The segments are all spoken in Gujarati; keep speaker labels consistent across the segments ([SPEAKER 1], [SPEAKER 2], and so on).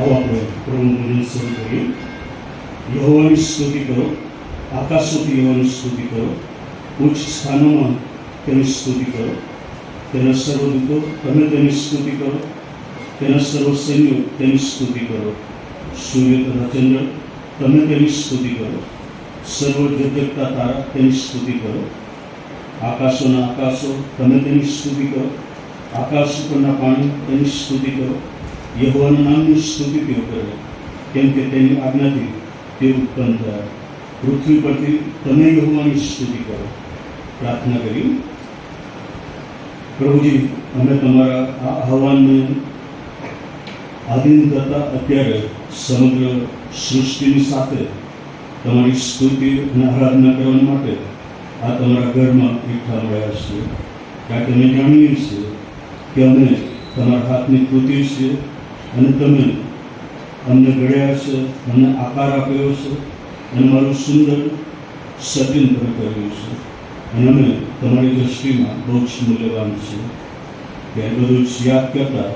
[SPEAKER 1] આવો આપણે પ્રભુની શરૂ કરીએ. યહોવાની સ્તુતિ કરો, આકાશોથી યહોવાની સ્તુતિ કરો, ઉચ્ચ સ્થાનોમાં તેની સ્તુતિ કરો. તેના સર્વદૂતો તમે તેની સ્તુતિ કરો, તેના સર્વ સૈન્યો તેની સ્તુતિ કરો. સૂર્ય તથા ચંદ્ર તમે તેની સ્તુતિ કરો, સર્વ જગતના તારા તેની સ્તુતિ કરો. આકાશોના આકાશો તમે તેની સ્તુતિ કરો, આકાશ ઉપરના પાણી તેની સ્તુતિ કરો. યહોવાના નામની સ્તુતિ તેઓ કરે, કેમ કે તેની આજ્ઞાથી તે ઉત્પન્ન થયા. પૃથ્વી પરથી તમે યહોવાની સ્તુતિ કરો. પ્રાર્થના કરી. પ્રભુજી, અમે તમારા આ આહવાનને આધીન થતા અત્યારે સમગ્ર સૃષ્ટિની સાથે તમારી સ્તુતિ અને આરાધના કરવા માટે આ તમારા ઘરમાં એકઠા મળ્યા છીએ. કારણ કે અમે જાણીએ છીએ કે અમે તમારા હાથની કૃતિ છે અને તમે અમને ઘડ્યા છે, અમને આકાર આપ્યો છે અને મારું સુંદર સર્જન તમે કર્યું છે અને અમે તમારી દૃષ્ટિમાં બહુ જ મૂલ્યવાન છીએ. ત્યારે બધું જ યાદ કરતા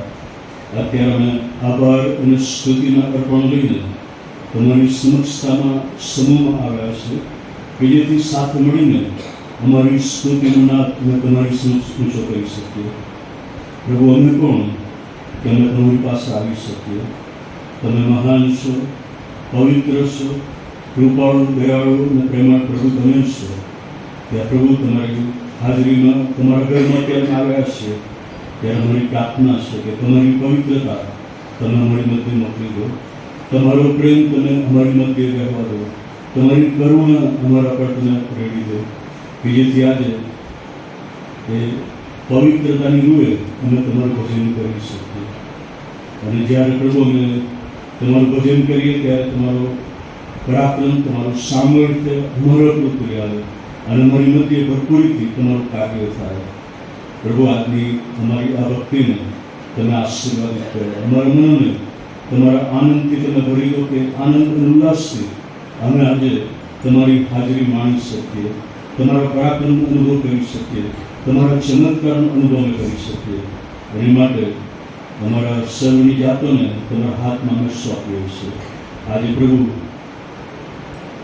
[SPEAKER 1] અત્યારે અમે આભાર અને સ્તુતિના અર્પણ લઈને તમારી સમક્ષતામાં સમૂહમાં આવ્યા છે કે જેથી સાથે મળીને અમારી સ્તુતિનું નાદ અમે તમારી સમક્ષ ઊંચો કરી શકીએ. પ્રભુ, અમે કોણ કે અમે તમારી પાસે આવી શકીએ? તમે મહાન છો, પવિત્ર છો, કૃપાળુ, દયાળુ અને પ્રેમાળ પ્રભુ તમે છો. ત્યાં પ્રભુ તમારી હાજરીમાં તમારા ઘરમાં ત્યારે આવ્યા છે ત્યારે અમારી પ્રાર્થના છે કે તમારી પવિત્રતા તમે અમારી મધ્ય મોકલી દો, તમારો પ્રેમ તમે અમારી મધ્ય રહેવા દો, તમારી કરુણા અમારા પર તમે રેડી દો કે જેથી આજે એ પવિત્રતાની રૂએ અમે તમારું ભજન કરી શકીએ. અને જ્યારે પ્રભુ અમે તમારું ભજન કરીએ ત્યારે તમારો પરાક્રમ, તમારું સામર્થ્ય અમારા પર કરી આવે અને અમારી મધ્ય ભરપૂરીથી તમારું કાર્ય થાય. પ્રભુ, આજની અમારી આ ભક્તિને તમે આશીર્વાદિત કરો, અમારા મનને તમારા આનંદથી તમે ભરી દો કે આનંદ અને ઉલ્લાસથી અમે આજે તમારી હાજરી માણી શકીએ, તમારા પરાક્રમનો અનુભવ કરી શકીએ, તમારા ચમત્કારનો અનુભવ કરી શકીએ. એની માટે અમારા સર્વની જાતોને તમારા હાથમાં અમે સોંપીએ છીએ. આજે પ્રભુ,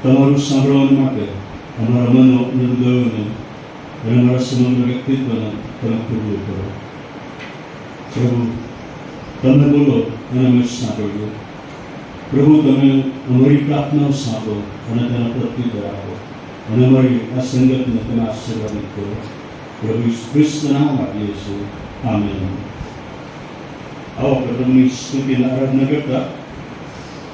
[SPEAKER 1] તમારું સાંભળવા માટે અમારા મનો અને હૃદયોને અને અમારા સમગ્ર વ્યક્તિત્વને તમે ખુલ્લું કરો. પ્રભુ, તમે બોલો અને અમે સાંભળીએ. પ્રભુ, તમે અમારી પ્રાર્થનાઓ સાંભળો અને તેના પ્રત્યુત્તર આપો અને અમારી આ સંગતને તમે આશીર્વાદિત કરો. પ્રભુ ખ્રિસ્તના નામ આપીએ છીએ. આમેન. આવો પ્રભુની સ્તુતિને આરાધના કરતા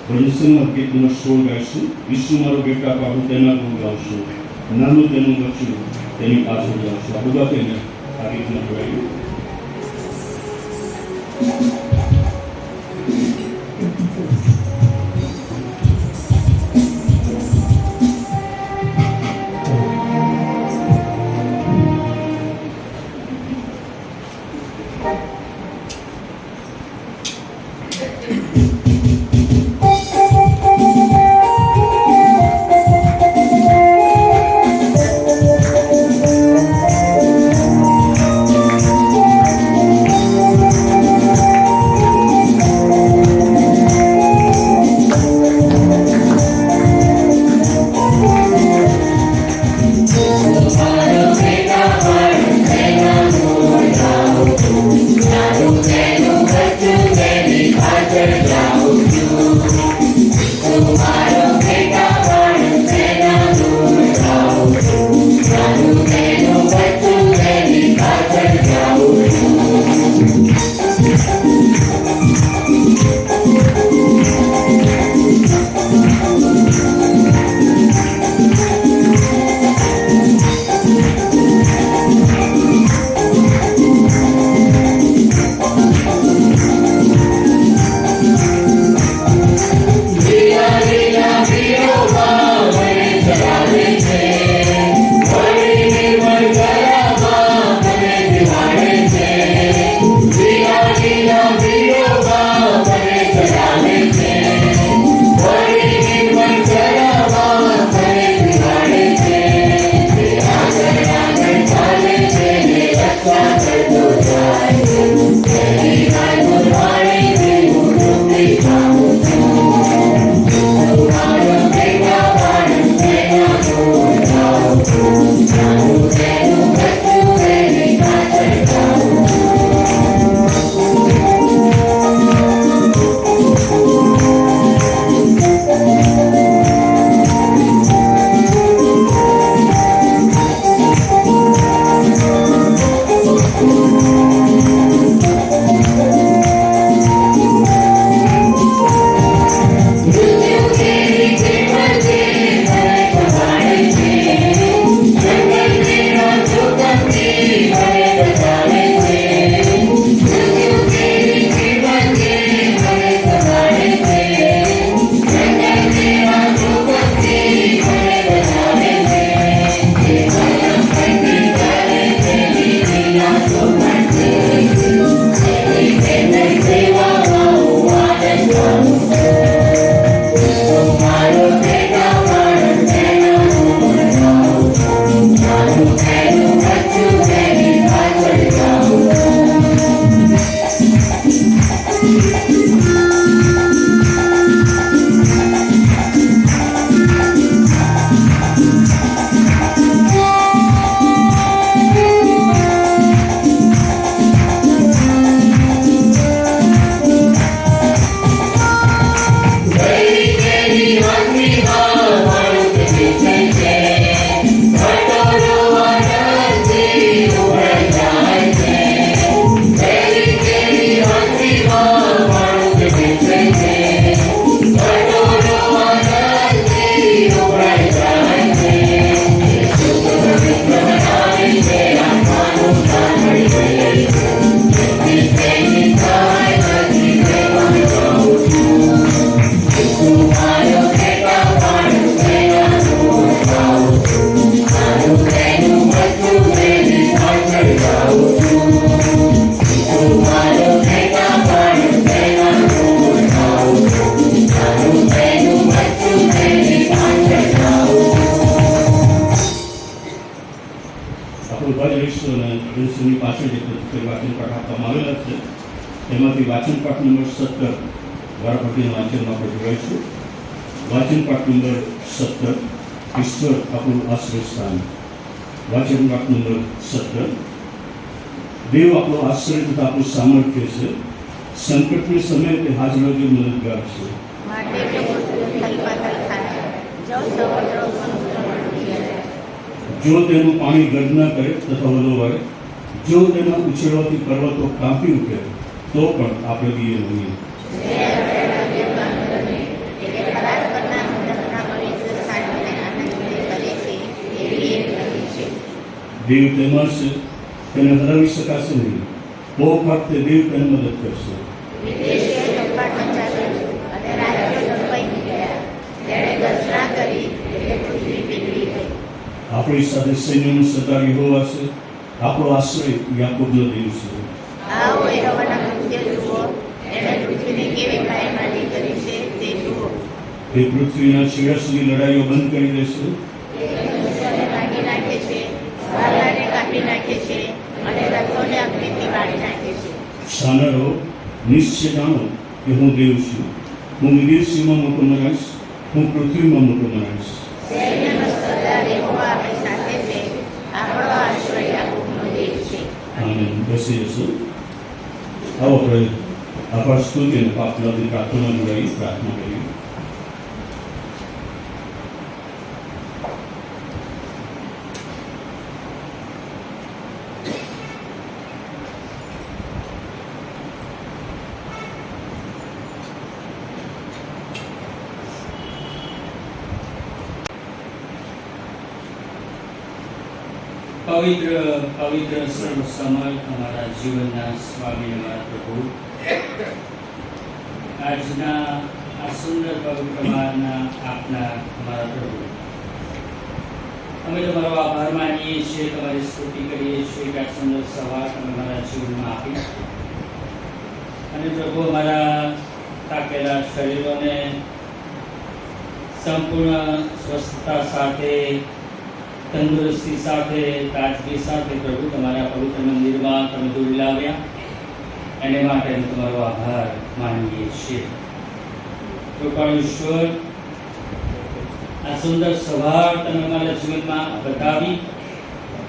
[SPEAKER 1] ભજન ગીત નંબર 16 ગાઈશું. ઈસુ મારો બેટા પાહુ તેના ગુણ ગાવશું, નાનું તેનું બચ્ચું તેની પાછળ જાવશું. આ બધા તેને આ ગીતમાં જોડાયું.
[SPEAKER 2] Yeah.
[SPEAKER 1] તેમાંથી વાચન પાઠ નંબર 17 વારાફરતી વાંચનમાં આપણે જોડાઈશું. વાચન પાઠ નંબર 17 ઈશ્વર આપણું આશ્રય સ્થાન. વાચન પાઠ નંબર 17. દેવ આપણો આશ્રય તથા આપણું સામર્થ્ય છે, સંકટને સમયે તે હાજર જે મદદગાર છે.
[SPEAKER 2] માટે જો થલપાથલ થાય, જો સમુદ્ર
[SPEAKER 1] જો તેનું પાણી ગર્જના કરે તથા વલોવાય, જો તેના ઉછેરવાથી પર્વતો કાંપી ઉઠે, તો પણ આપણે બીએ હોઈએ. દેવ તેમાં છે, તેને હરાવી શકાશે નહીં. બહુ વખતે દેવ તેને મદદ કરશે. આપણી સાથે સૈન્યનું સરદાર યહોવા છે, આપણો આશ્રય યાકોબનો દેવ છે. તે પૃથ્વીના છેડા સુધી લડાઈઓ બંધ કરી દેશે. સાનરો નિશ્ચય જાણો કે હું દેવ છું. હું વિદેશીમાં મોટો મનાઈશ, હું પૃથ્વીમાં મોટો મનાઈશ. આનંદ બેસી જશું. આવો આપણે આપણા સ્તુતિ અને પાપલાની પ્રાર્થના જોડાઈ પ્રાર્થના કરીએ.
[SPEAKER 3] પવિત્ર પવિત્ર સર્વ સમર્થ અમારા જીવનના સ્વામી અમારા પ્રભુ, આજના આ સુંદર પવિત્ર મારના આપના અમારા પ્રભુ, અમે તમારો આભાર માનીએ છીએ, તમારી સ્તુતિ કરીએ છીએ કે આ સુંદર સવાર તમે અમારા જીવનમાં આપી. અને પ્રભુ, અમારા થાકેલા શરીરોને સંપૂર્ણ સ્વસ્થતા સાથે, તંદુરસ્તી સાથે, તાજગી સાથે પ્રભુ તમારા પવિત્ર મંદિરમાં તમે દોરી લાવ્યા, એને માટે અમે તમારો આભાર માનીએ છીએ. કૃપાળુ ઈશ્વર, આ સુંદર સવાર તમે અમારા જીવનમાં બતાવી,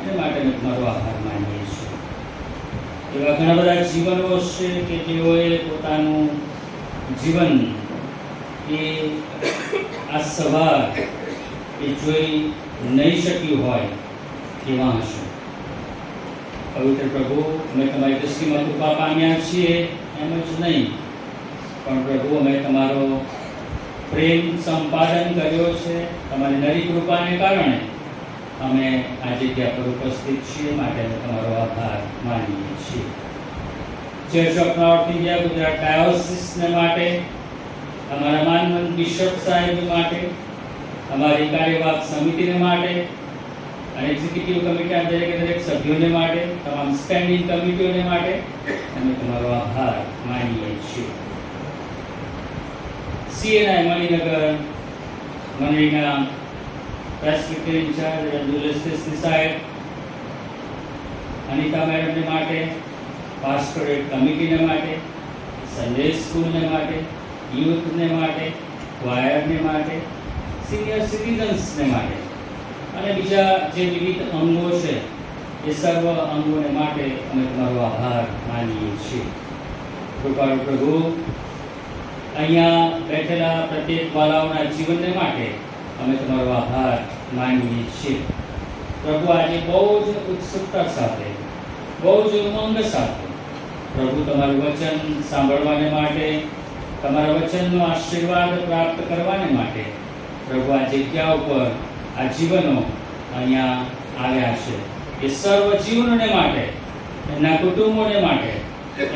[SPEAKER 3] એને માટે અમે તમારો આભાર માનીએ છીએ. એવા ઘણા બધા જીવનો છે કે જેઓએ પોતાનું જીવન એ આ સવાર એ જોઈ નહીં શક્યું હોય એવા હશે. પવિત્ર પ્રભુ, અમે તમારી દ્રષ્ટિમાં કૃપા પામ્યા છીએ એમ જ નહીં, પણ પ્રભુ અમે તમારો પ્રેમ સંપાદન કર્યો છે. તમારી નરી કૃપાને કારણે અમે આ જગ્યા પર ઉપસ્થિત છીએ, માટે અમે તમારો આભાર માનીએ છીએ. Church of North India Gujarat ડાયોસિસને માટે, અમારા માનવંત બિશપ સાહેબ માટે, અમારી કાર્યવાહક સમિતિને માટે અને એક્ઝિક્યુટિવ કમિટીના દરેક સભ્યોને માટે, તમામ સ્ટેન્ડિંગ કમિટીઓને માટે અમે તમારો આભાર માનીએ છીએ. CNI મણિનગર પ્રેસ્બિટરી ઇન્ચાર્જ રંજુલેસ્ટેસની સાહેબ, અનિતા મેડમને માટે, પાસ્ટોરેટ કમિટીને માટે, સન્ડે સ્કૂલને માટે, યુથને માટે, ક્વાયરને માટે, સિનિયર સિટીઝન્સને માટે અને બીજા જે વિવિધ અંગો છે એ સર્વ અંગોને માટે અમે તમારો આભાર માનીએ છીએ. કૃપાળુ પ્રભુ, અહીંયા બેઠેલા પ્રત્યેક વાલાઓના જીવનને માટે અમે તમારો આભાર માનીએ છીએ. પ્રભુ, આજે બહુ જ ઉત્સુકતા સાથે, બહુ જ ઉમંગ સાથે પ્રભુ તમારું વચન સાંભળવાને માટે, તમારા વચનનો આશીર્વાદ પ્રાપ્ત કરવાને માટે પ્રભુ આ જગ્યા ઉપર આ જીવનો અહીંયા આવ્યા છે. એ સર્વ જીવનોને માટે, એમના કુટુંબોને માટે,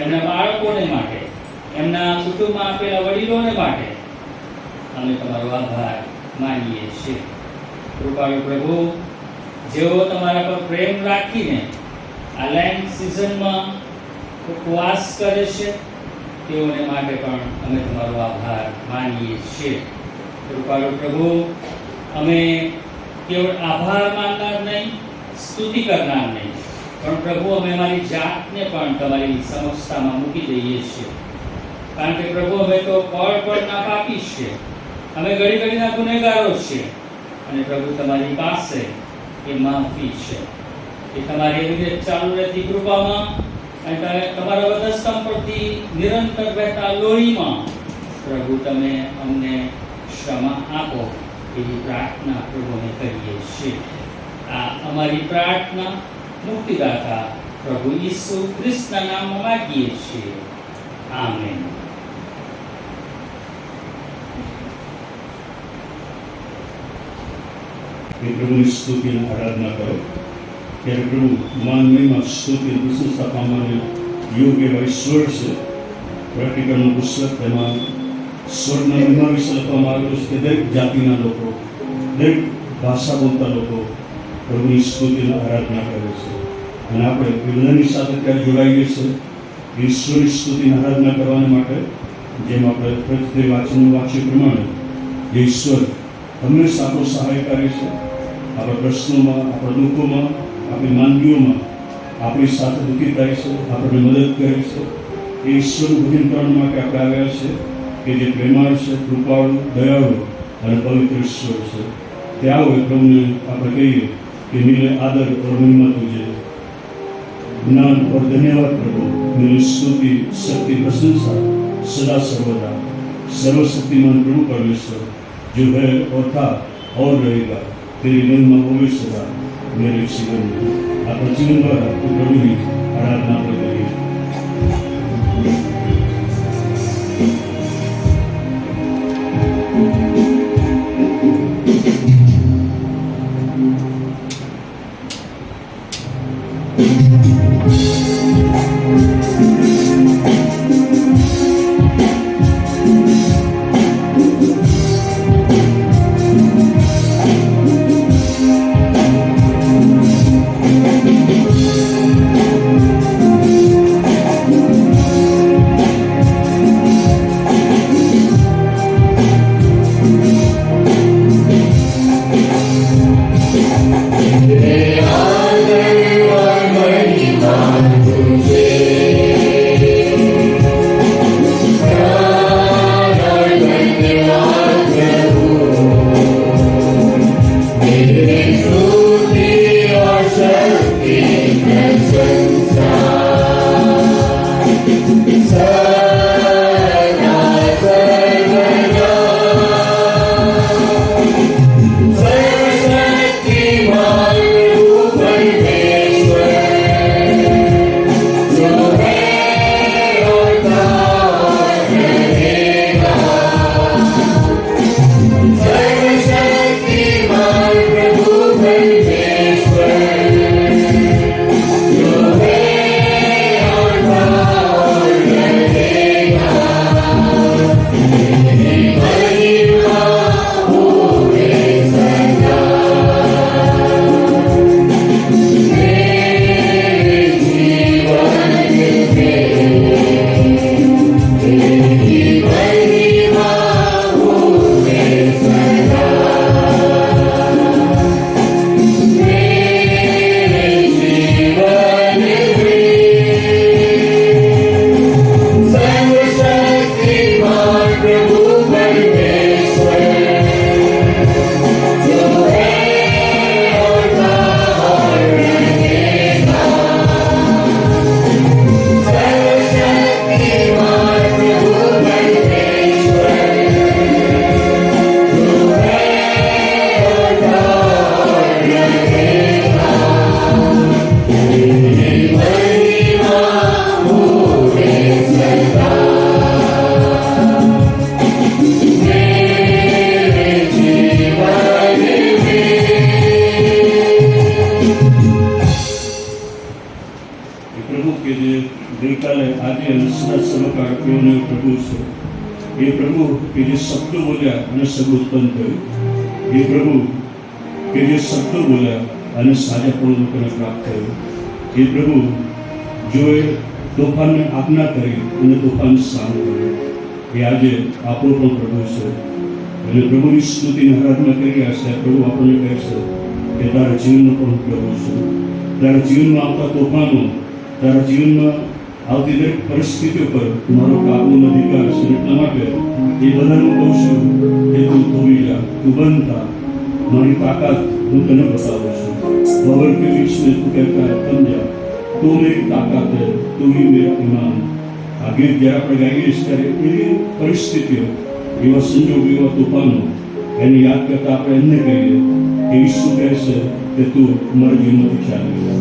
[SPEAKER 3] એમના બાળકોને માટે, એમના કુટુંબમાં આપેલા વડીલોને માટે અમે તમારો આભાર માનીએ છીએ. કૃપાળુ પ્રભુ, જેઓ તમારા પર પ્રેમ રાખીને આ લેન્ડ સિઝનમાં ઉપવાસ કરે છે, તેઓને માટે પણ અમે તમારો આભાર માનીએ છીએ. કૃપાળુ પ્રભુ, અમે કેવળ આભાર માનનાર નહીં, સ્તુતિ કરનાર નહીં, પણ પ્રભુ અમે અમારી જાતને પણ તમારી સમક્ષતામાં મૂકી દઈએ છીએ, કારણ કે પ્રભુ અમે તો પળના પાપી છીએ, અમે ઘડીના ગુનેગારો છીએ, અને પ્રભુ તમારી પાસે એ માફી છે, એ તમારી એવી રીતે ચાલુ રહેતી કૃપામાં અને તમારા વધસ્તંભ પરથી નિરંતર વહેતા લોહીમાં પ્રભુ તમે અમને ક્ષમા આપો એવી પ્રાર્થના પ્રભુ અમે કરીએ છીએ. આ અમારી પ્રાર્થના મુક્તિદાતા પ્રભુ ઈસુ ખ્રિસ્તના નામમાં માગીએ છીએ. આમેન.
[SPEAKER 1] પ્રભુની સ્તુતિ અને આરાધના કરો ત્યારે પ્રભુ માનવીમાં સ્તુતિ પ્રશંસા પામવાને યોગ્ય એવા ઈશ્વર છે. પ્રેક્ટિકલનું પુસ્તક તેમાં સ્વરના મહિમા વિશે લખવામાં આવેલું છે કે દરેક જાતિના લોકો, દરેક ભાષા બોલતા લોકો પ્રભુની સ્તુતિ અને આરાધના કરે છે. અને આપણે એ બધાની સાથે ત્યાં જોડાઈએ છીએ ઈશ્વરની સ્તુતિ અને આરાધના કરવાને માટે. જેમ આપણે પ્રત્યે વાંચ્યું પ્રમાણે ઈશ્વર હંમેશા આપણો સહાયકારી છે. આપણા પ્રશ્નોમાં, આપણા દુઃખોમાં, આપણી માંદગીઓમાં આપણી સાથે દુઃખી થાય છે, આપણને મદદ કરે છે. એ ઈશ્વરનું ભજન કરવા માટે આપણે આવ્યા છે કે જે પ્રેમાળ છે, કૃપાળુ, દયાળુ અને પવિત્ર ઈશ્વર છે. ત્યાં હોય પ્રભુને આપણે કહીએ કે મિલે આદર और महिमा तुझे, ज्ञान और धन्यवाद प्रभु, मेरी स्तुति, शक्ति, प्रशंसा सदा सर्वदा सर्वशक्तिमान प्रभु परमेश्वर जो है और था और रहेगा, तेरी महिमा होगी सदा मेरे जीवन में. આપણા જીવન દ્વારા પ્રભુની આરાધના આપણે કરીએ. એ પ્રભુ કે જે શબ્દો બોલ્યા અને સબ ઉત્પન્ન થયું, એ પ્રભુ કે જે શબ્દો બોલ્યા અને સાજાપણું લોકોને પ્રાપ્ત થયું, એ પ્રભુ જોએ તોફાનને આજ્ઞા કરી અને તોફાન શાંત કર્યું, એ આજે આપણો પણ પ્રભુ છે. અને પ્રભુની સ્તુતિની આરાધના કરી રહ્યા છે. પ્રભુ આપણને કહે છે કે તારા જીવનનો પણ ઉપયોગ છું. તારા જીવનમાં આવતા તોફાનો, તારા જીવનમાં આવતી દરેક પરિસ્થિતિઓ પર મારો કાબૂનો અધિકાર છે. એટલા માટે એ બધાનું કહું છું કે તું થોડી જા, તું બંધ થા, મારી તાકાત હું તને બતાવું છું. खबर के बीच में तू कहता है थम जा, तू मेरी ताकत है, तू ही मेरा ईमान. आगे जरा આપણે ગાઈએ ત્યારે એવી પરિસ્થિતિઓ, એવા સંજોગો, એવા તોફાનો એને યાદ કરતા આપણે એમને કહીએ કે ઈસુ કહે છે કે તું મારા જીવનમાંથી ચાલી જા.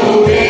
[SPEAKER 4] Away.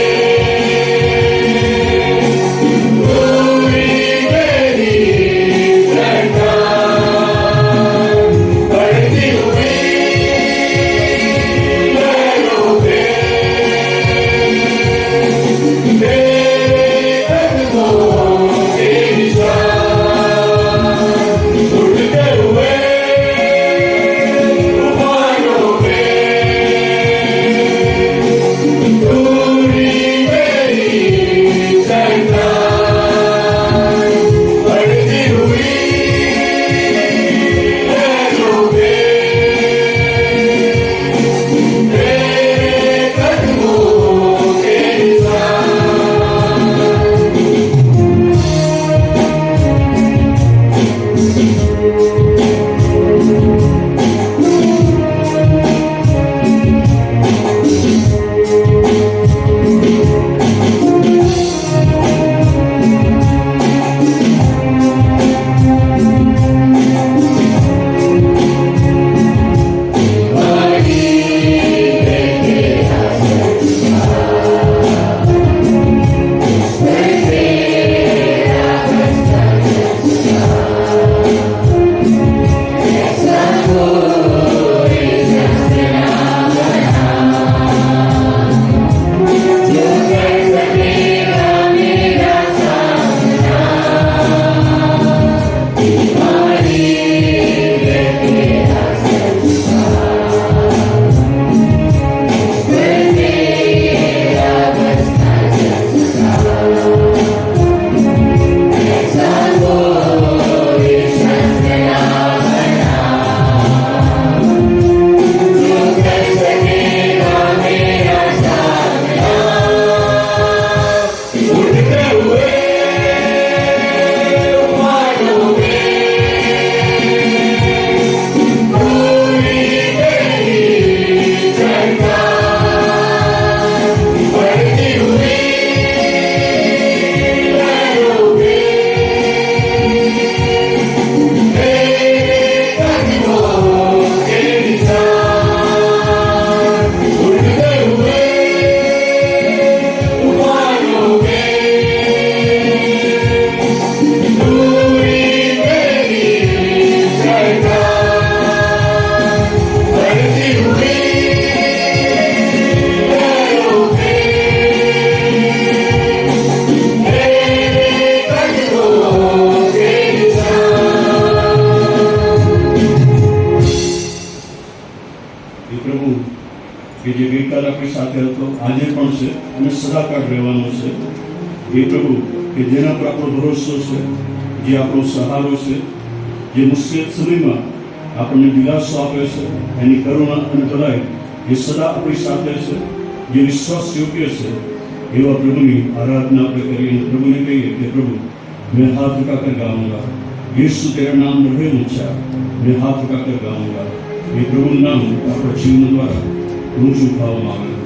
[SPEAKER 1] અને સદાકાળ રહેવાનો છે. હે પ્રભુ, કે જેના પર આપણો ભરોસો છે, જે આપણો સહારો છે, જે મુશ્કેલ સમયમાં આપણને દિલાસો આપે છે, એની કરુણા અને ભલાઈ એ સદા આપણી સાથે છે, જે વિશ્વાસ યોગ્ય છે, એવા પ્રભુની આરાધના આપણે કરીએ અને પ્રભુને કહીએ કે પ્રભુ, मैं हाथ उठाकर गाऊंगा, यीशु तेरा नाम बढ़े ऊंचा, मैं हाथ उठाकर गाऊंगा. ये प्रभु नाम આપણા જીવન દ્વારા ઊંચું ઉઠાવવામાં આવે.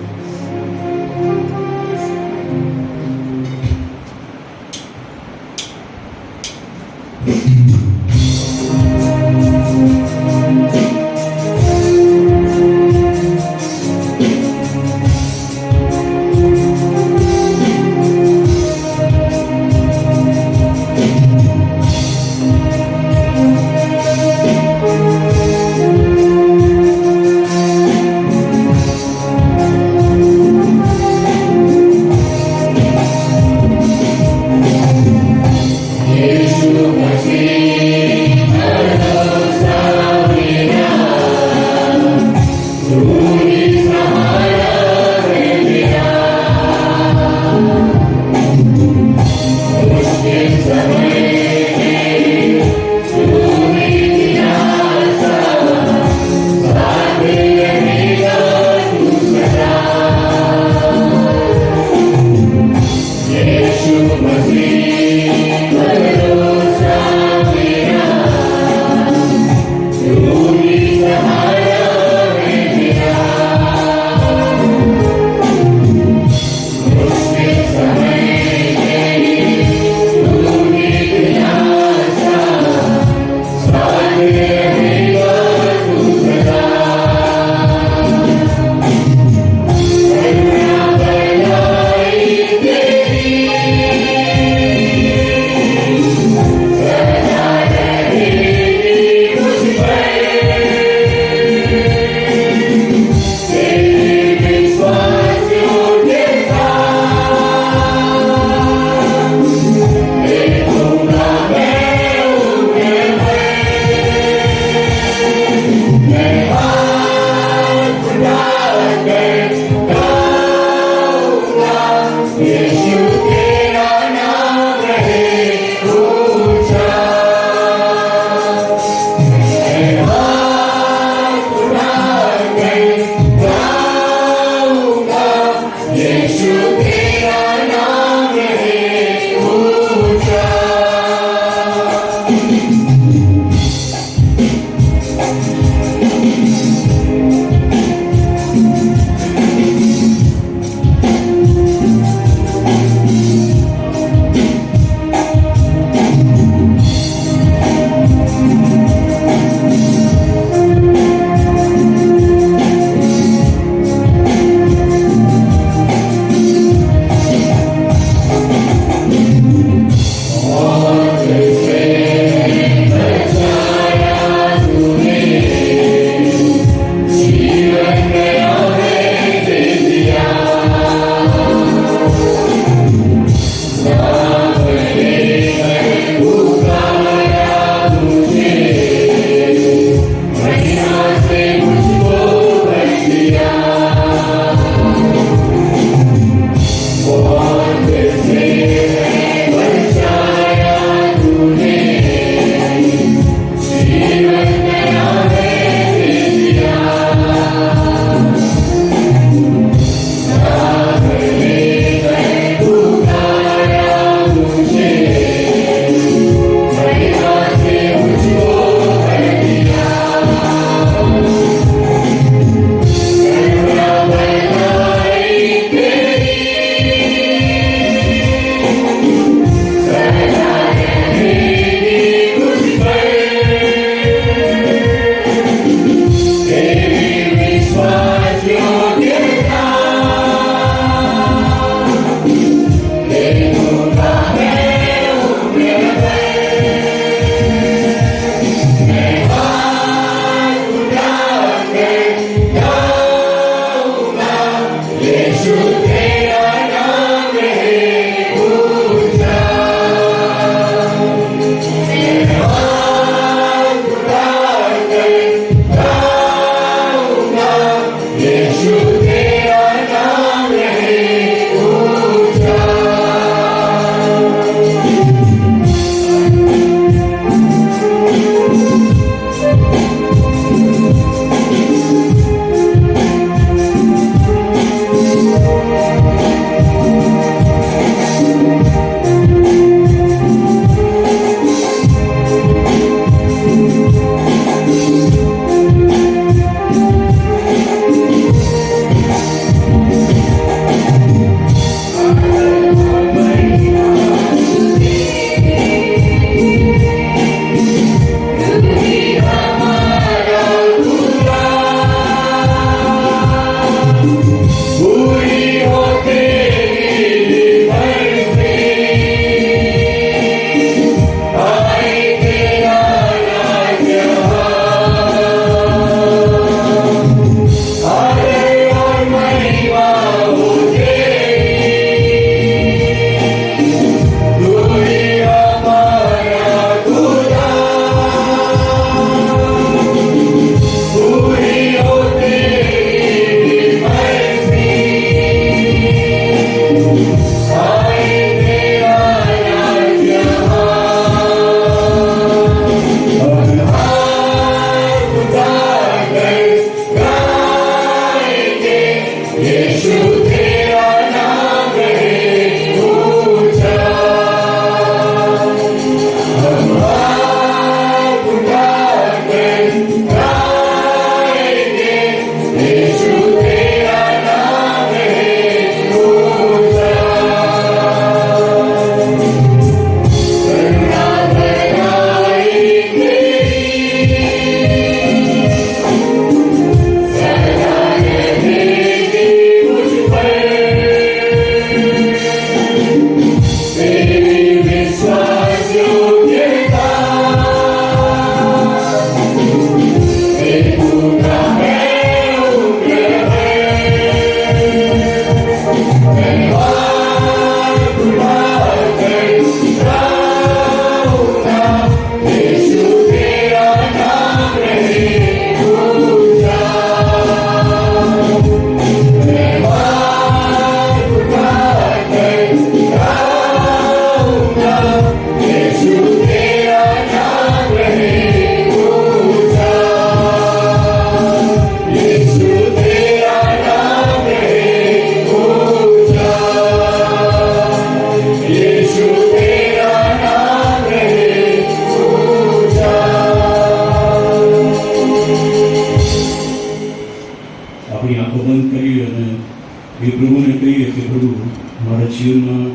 [SPEAKER 1] મારા જીવનમાં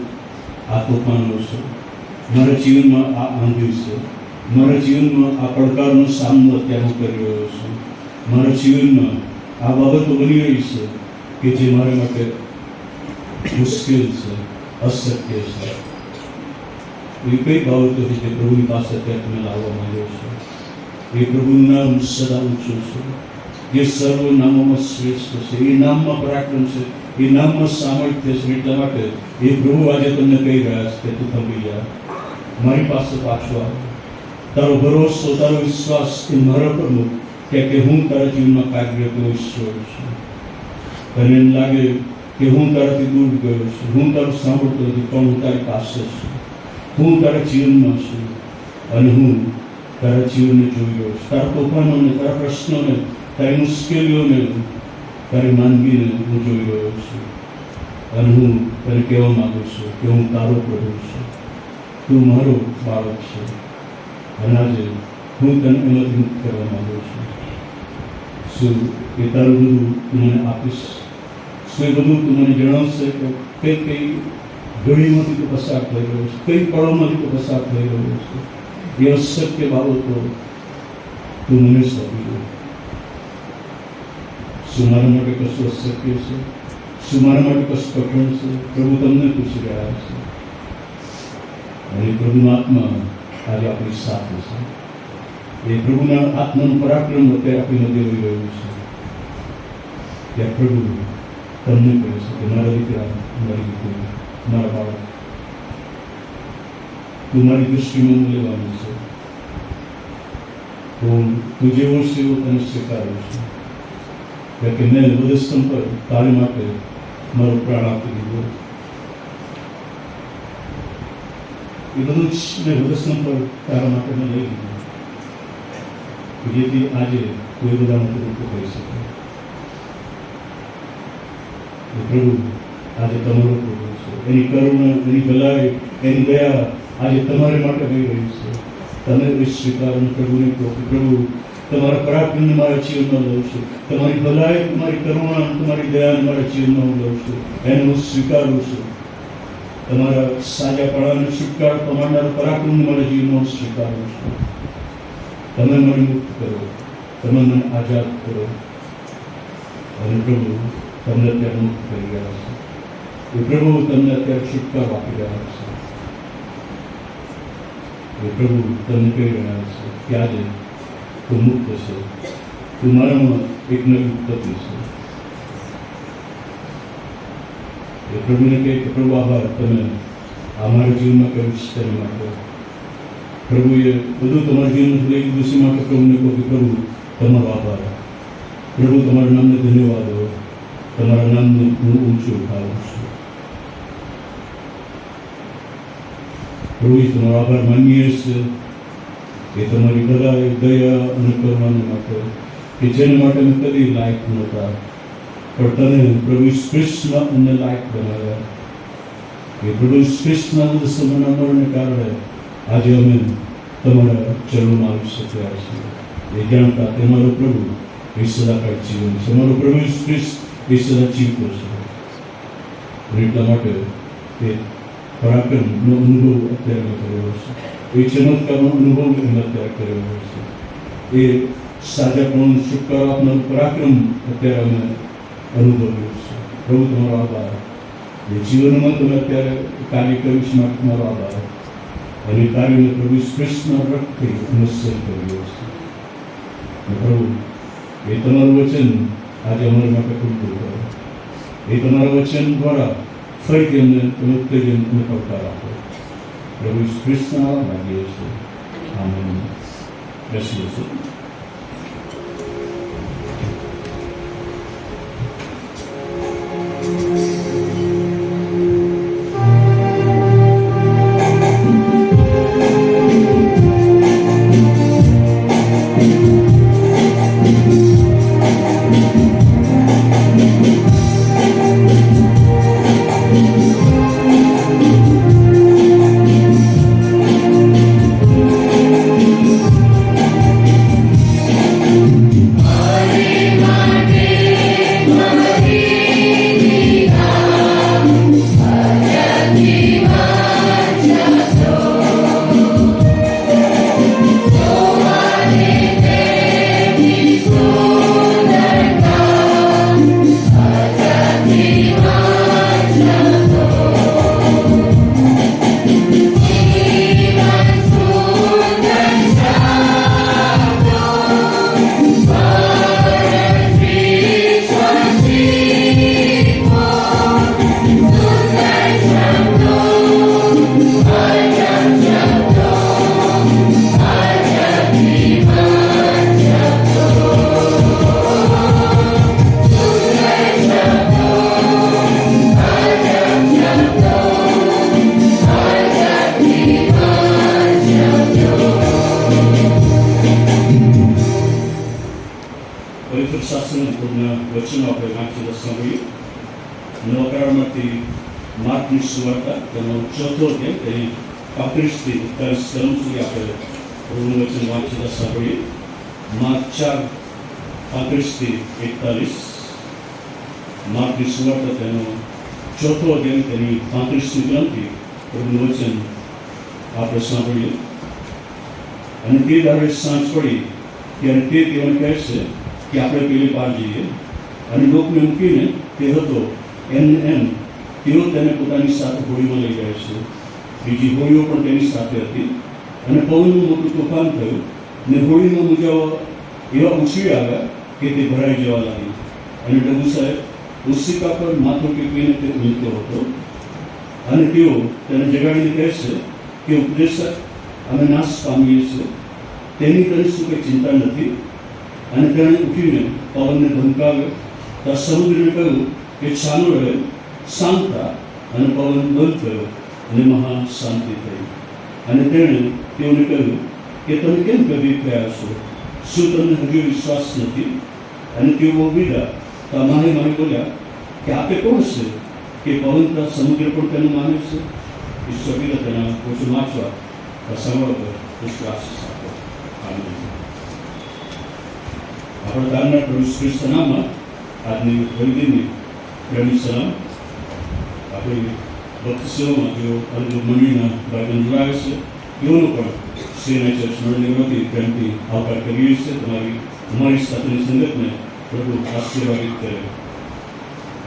[SPEAKER 1] આ તોફાનો છે, મારા જીવનમાં આ આંધી છે, મારા જીવનમાં આ પડકારનો સામનો અત્યારે હું કરી રહ્યો છું, મારા જીવનમાં આ બાબતો બની રહી છે કે જે મારા માટે મુશ્કેલ છે, અશક્ય છે. એ કઈ બાબતો છે જે પ્રભુની પાસે અત્યારે તમે લાવવા માંગ્યો છો? એ પ્રભુનું નામ સદા ઊંચું છે, જે સર્વ નામોમાં શ્રેષ્ઠ છે, એ નામમાં પરાક્રમ છે, એ નામમાં સામર્થ્ય છે. એટલા માટે એ પ્રભુ આજે તમને કહી રહ્યા છે કે તું થંભી જા, મારી પાસે પાછો આવ, તારો ભરોસો, તારો વિશ્વાસ એ મારા પર મૂક, કે હું તારા જીવનમાં કાર્ય કરતો ઈશ્વર છું. તને એમ લાગે કે હું તારાથી દૂર ગયો છું, હું તારું સાંભળતો નથી, પણ હું તારી પાસે છું, હું તારા જીવનમાં છું અને હું તારા જીવનને જોઈ રહ્યો છું. તારા તોફાનોને, તારા પ્રશ્નોને, તારી મુશ્કેલીઓને, તારી માંદગીને હું જોઈ રહ્યો છું અને હું તને કહેવા માગું છું કે હું તારો પ્રભુ છું, તું મારો બાળક છે અને આજે હું તને એમાંથી મુક્ત કરવા માગું છું. શું એ તારું બધું તું મને આપીશ? શું એ બધું તું મને જણાવશે કે કઈ કઈ ઘડીમાંથી તું પસાર થઈ રહ્યો છે, કઈ પળોમાંથી તું પસાર થઈ રહ્યો છે? એ અશક્ય બાબતો તું મને સોંપી દે. શું મારા માટે કશું અશક્ય છે? શું મારા માટે કશું કઠણ છે? પ્રભુ તમને પૂછી રહ્યા છે અને પ્રભુનો આત્મા આજે આપણી સાથે છે. એ પ્રભુના આત્માનું પરાક્રમ અત્યારે આપણી મધ્ય હોઈ રહ્યું છે. ત્યાં પ્રભુ તમને કહે છે કે મારા દીકરા, મારી દીકરી, મારા બાળક, તું મારી દૃષ્ટિમાં મૂલ્યવાન છે. તું જેવો છે એવો તને સ્વીકારું છું, કે મેં વધસ્તંભ પર તારી માટે મારો પ્રાણ આપી દીધો. એ બધું જ મેં વધસ્તંભ પર તારા માટે મેં લઈ લીધું, જેથી આજે તું એ બધામાંથી મુક્ત કરી શકે. પ્રભુ આજે તમારો પ્રભુ છે, એની કરુણા, એની ભલાઈ, એની દયા આજે તમારે માટે થઈ રહી છે. તમે એ સ્વીકાર પ્રભુને કહો કે પ્રભુ તમારા પરાક્રમને મારા જીવનમાં લઉં છું, તમારી ભલાઈ, તમારી કરુણા, તમારી દયાને મારા જીવનમાં હું લઉં છું, એને હું સ્વીકારું છું. તમારા સાજાપણાને છુટકારો તમારા પરાક્રમને મારા જીવનમાં હું સ્વીકારું છું. તમે મને મુક્ત કરો, તમે મને આઝાદ કરો અને પ્રભુ તમને અત્યારે મુક્ત કરી રહ્યા છે. એ પ્રભુ તમને અત્યારે છુટકારો આપી રહ્યા છે. એ પ્રભુ તમને કહી રહ્યા છે કે આજે તું મુક્ત છે, તું મારામાં એક નવી ઉત્પત્તિ છે. એ પ્રભુને કહે કે પ્રભુ આભાર, તમે અમારા જીવનમાં કહ્યું છે તેના માટે. પ્રભુએ બધું તમારા જીવનમાંથી લઈ લીધું છે માટે પ્રભુને કહો કે પ્રભુ તમારો આભાર, પ્રભુ તમારા નામને ધન્યવાદ હો, તમારા નામને હું ઊંચું ઉઠાવું છું. પ્રભુ તમારો આભાર માનીએ છીએ કે તમારી ભલાઈ, દયા અને કરુણાને માટે, કે જેના માટે અમે કદી લાયક નહોતા, પણ તને પ્રભુ કૃષ્ણ અમને લાયક બનાવ્યા. કે પ્રભુ કૃષ્ણના સમયના મરણને કારણે આજે અમે તમારા ચરણોમાં આવી શક્યા છીએ. એ જાણતા કે અમારો પ્રભુ એ સદાકાળ જીવન છે, અમારો પ્રભુ કૃષ્ણ એ સદા જીવતો છે. એટલા માટે એ પરાક્રમનો અનુભવ અત્યારે કર્યો છે, એ ચમત્કારનો અનુભવ એમ અત્યારે કર્યો છે, એ સાજાપણું છુટકારો આપનારું પરાક્રમ અત્યારે અમે અનુભવ્યું છે. પ્રભુ તમારો આભાર. એ જીવનમાં તમે અત્યારે કાર્ય કર્યું છે માટે તમારો આભાર. અને કાર્યને પ્રભુ કૃષ્ણ રક્તથી અનુસર કર્યો છે. પ્રભુ એ તમારું વચન આજે અમારા માટે ખુલતું કરો. એ તમારા વચન દ્વારા ફરીથી અમને ઉત્તેજન અને પડકાર આપો. પ્રભુ કૃષ્ણ માગીએ છીએ. આનંદ બેસીએ છીએ. પ્રભુના વચનો આપણે વાંચીને સાંભળીએ. નવા કરારમાંથી માર્કની સુવાર્તા તેનો 4થો અધ્યાય તેની 35 થી 41 કલમ સુધી આપણે પ્રભુનું વચન વાંચીને સાંભળીએ. માર્ક 4:35 થી 41. માર્કની સુવાર્તા તેનો 4થો અધ્યાય તેની 35મી કલમથી પ્રભુનું વચન આપણે સાંભળીએ. અને તે દાડે સાંજ પડી ત્યારે તે તેઓને કહે છે કે આપણે પેલી પાર જઈએ. અને લોકને મૂકીને તે હતો એમ તેઓ તેને પોતાની સાથે હોડીમાં લઈ જાય છે. બીજી હોડીઓ પણ તેની સાથે હતી. અને પવનનું મોટું તોફાન થયું ને હોડીમાં મુજાઓ એવા ઉછળી આવ્યા કે તે ભરાઈ જવા લાગી. અને ડબુ સાહેબ ઉસિકા પર માથું ટેકવીને તે ઊંઘતો હતો. અને તેઓ તેને જગાડીને કહે છે કે ઉપદેશક, અમે નાશ પામીએ છીએ. તેની તને શું કંઈ ચિંતા નથી? અને તેણે ઉઠીને પવનને ધમકાવ્યો. તો સમુદ્રને કહ્યું કે ચાલુ રહે, શાંત થા. અને પવન બંધ થયો અને મહા શાંતિ થઈ. અને તેણે તેઓને કહ્યું કે તમે કેમ ગભીર થયા છો? શું તમને હજુ વિશ્વાસ નથી? અને તેઓ બહુ બીધા તો મારે બોલ્યા કે આપે કોણ છે કે પવન તથા સમુદ્ર પણ તેનું માને છે? ઈશ્વર બીધા તેના ઓછું વાંચવા સાંભળો વિશ્વાસ આપો. આપણા દાનના પ્રભુ ખ્રિસ્ત નામમાં આજની વૈદિકની પ્રેમી સલામ. આપણી ભક્તિસેવામાં જેઓ અલગ મંડળીના ભાઈબંધ જોડાયા છે તેઓનો પણ સીએનઆઈ ચર્ચ મંડળની વતી પ્રેમથી આવકાર કરીએ છીએ. અમારી સાથેની સંગતને પ્રભુ આશીર્વાદિત કરે.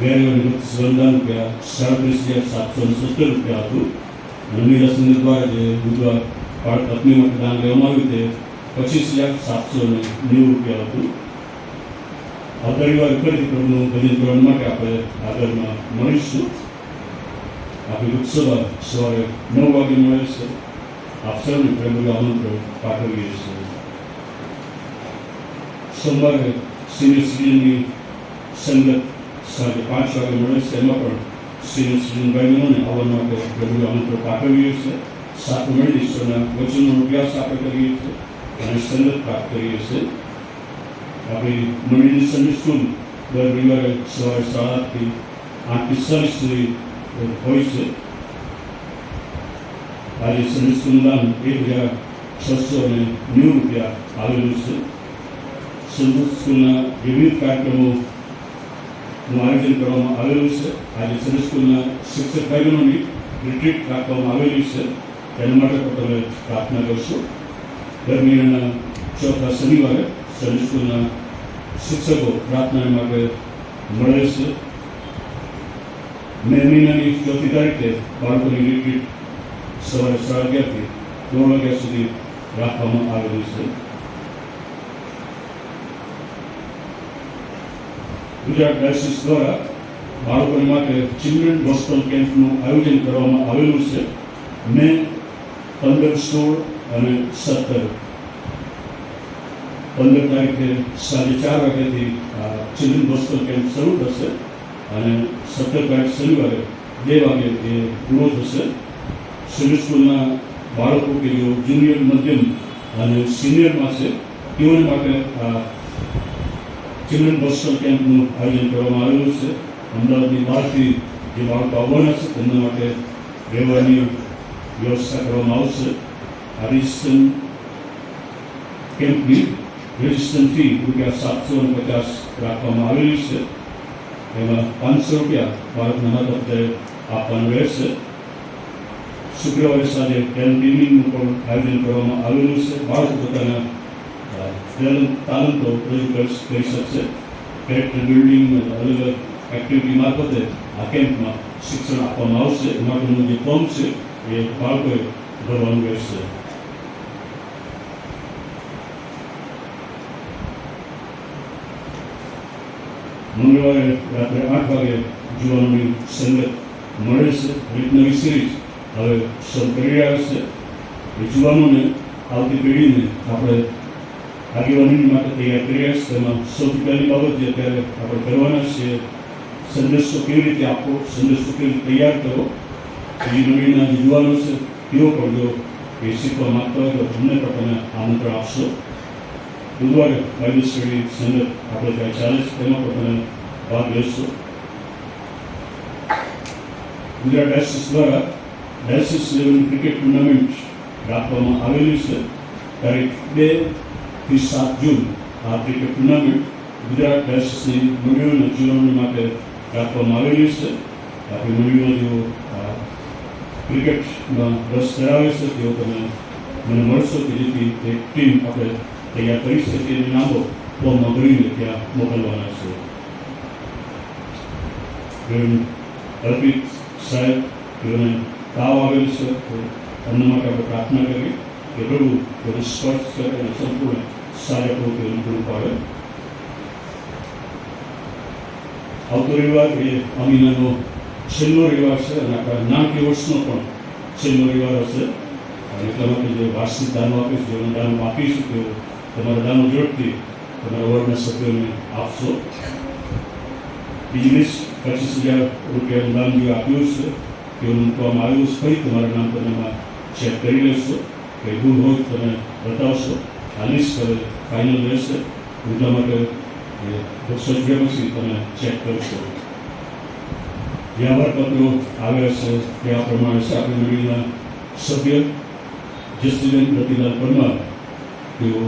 [SPEAKER 1] ગેરવાની ભક્તિ વરદાન રૂપિયા 37,770 રૂપિયા હતું. મંદિરના સંઘ દ્વારા જે બુધવાર પત્ની માટે દાન લેવામાં આવ્યું તે 25,790 રૂપિયા હતું. આવતા રવિવારે ફરીથી પ્રભુનું ભજન કરવા માટે આપણે આગળમાં મળીશું. આપણી લોકસભા સવારે 9 વાગે મળે છે. આપ સૌને પ્રભુનું આમંત્રણ પાઠવીએ છીએ. સોમવારે સિનિયર સિટીઝનની સંગત સાંજે 5 વાગે મળે છે. એમાં પણ સિનિયર સિટીઝન ભાઈઓને આવવા માટે પ્રભુનું આમંત્રણ પાઠવીએ છીએ. સાથે મળી ઈશ્વરના વચનનો અભ્યાસ આપણે કરીએ છીએ અને સંગત પ્રાપ્ત કરીએ છીએ. આપણી મંડળીની સન્ડે સ્કૂલ દર રવિવારે સવારે 7:30 થી 8:45 સુધી હોય છે. આજે સન્ડે સ્કૂલનું દાન 1,690 રૂપિયા આવેલું છે. સન્ડે સ્કૂલના વિવિધ કાર્યક્રમોનું આયોજન કરવામાં આવેલું છે. આજે સન્ડે સ્કૂલના શિક્ષક ભાઈઓની રિટ્રીટ રાખવામાં આવેલી છે. તેના માટે પણ તમે પ્રાર્થના કરશો. દર મહિનાના ચોથા શનિવારે સન્ડે સ્કૂલના શિક્ષકો પ્રાર્થના માટે મળે છે. મે મહિનાની 4મી તારીખે બાળકોની રિટ્રીટ સવારે 11:30 થી 2 વાગ્યા સુધી રાખવામાં આવેલી છે. ગુજરાત ડાયસિસ દ્વારા બાળકો માટે ચિલ્ડ્રન હોસ્ટેલ કેમ્પનું આયોજન કરવામાં આવેલું છે. મે 15, 16 અને 17 તારીખે સાંજે 4 વાગ્યાથી ચિલ્ડ્રન હોસ્ટેલ કેમ્પ શરૂ થશે અને 17 તારીખ શનિવારે 2 વાગે એ પૂરો થશે. સન્ડે સ્કૂલના બાળકો કે જેઓ જુનિયર, મધ્યમ અને સિનિયરમાં છે તેઓને માટે ચિલ્ડ્રન હોસ્ટેલ કેમ્પનું આયોજન કરવામાં આવેલું છે. અમદાવાદની બહારથી જે બાળકો આવવાના છે તેમના માટે રહેવાની વ્યવસ્થા કરવામાં આવશે. આ રજિસ્ટ્રેશન કેમ્પની રજિસ્ટ્રેશન ફી ₹750 રાખવામાં આવેલી છે. એમાં ₹500 બાળકના માતા આપવાનું રહેશે. શુક્રવારે સાંજે કેન્ટીનનું પણ આયોજન કરવામાં આવેલું છે. બાળકો પોતાના તાલંતો રજૂ કરી શકશે. કેરેક્ટર બિલ્ડિંગ અલગ અલગ એક્ટિવિટી મારફતે આ કેમ્પમાં શિક્ષણ આપવામાં આવશે. એ માટેનું જે ફોર્મ છે એ બાળકોએ ભરવાનું રહેશે. મંગળવારે રાત્રે 8 વાગે જુવાનોની સંગત મળે છે. એક નવી સિરીઝ હવે શરૂ કરી રહ્યા છે. એ જુવાનોને આવતી પેઢીને આપણે આગેવાની માટે તૈયાર કરી રહ્યા છે. તેમાં સૌથી પહેલી બાબત જે અત્યારે આપણે કરવાના છીએ, સંદેશો કેવી રીતે આપવો, સંદેશો કેવી રીતે તૈયાર કરો. એ નવીના જે જુવાનો છે તેઓ પણ જો એ શીખવા માગતા હોય તો અમને પણ તમે આમંત્રણ આપશો. બુધવારે બાઇબલ સ્ટડી સેન્ટર આપણે ત્યાં ચાલે છે, તેમાં પણ તમે ભાગ લેશો. ગુજરાત ડાયસિસ દ્વારા ડાયસિસ લેવલની ક્રિકેટ ટુર્નામેન્ટ રાખવામાં આવેલી છે. તારીખ 2 થી 7 જૂન આ ક્રિકેટ ટુર્નામેન્ટ ગુજરાત ડાયસિસની મંડળીઓના જીવન માટે રાખવામાં આવેલી છે. આપણી મંડળીમાં જેઓ ક્રિકેટમાં રસ ધરાવે છે તેઓ તમે મને મળશો કે જેથી એક ટીમ આપણે તૈયાર કરી શકીએ. એની નામો ફોર્મમાં ભરીને ત્યાં મોકલવાના છે. અર્પિત સાહેબ તેઓને તાવ આવેલ છે, તો એમના માટે આપણે પ્રાર્થના કરીએ કે પ્રભુ તેનું સ્પર્શ કરે અને સંપૂર્ણ સારા પ્રવૃત્તિઓનું પૂરું પાડે. આવતો રવિવાર એ અમીનાનો છેલ્લો રવિવાર છે અને આપણા નાનકી વર્ષનો પણ છેલ્લો રવિવાર હશે. અને એટલા માટે જે વાર્ષિક દાનો આપીશ, જેઓને દાનો આપીશું તેઓ તમારા દાનો ઝડપથી તમારા વર્ગના સભ્યોને આપશો. બીજી 25,000 રૂપિયાનું દાન જે આપ્યું છે તેઓનું મૂકવામાં આવ્યું છે. ફરી તમારા નામ તમે ચેક કરી લેશો, કે ભૂલ હોય તમે બતાવશો. આ લિસ્ટ હવે ફાઇનલ રહેશે, એટલા માટે સજ્યા પછી તમે ચેક કરશો. જે આભાર પત્રો આવ્યા છે તે આ પ્રમાણે છે. આપણી મંડળીના સભ્ય જસ્ટિબેન રતિલાલ પરમાર, તેઓ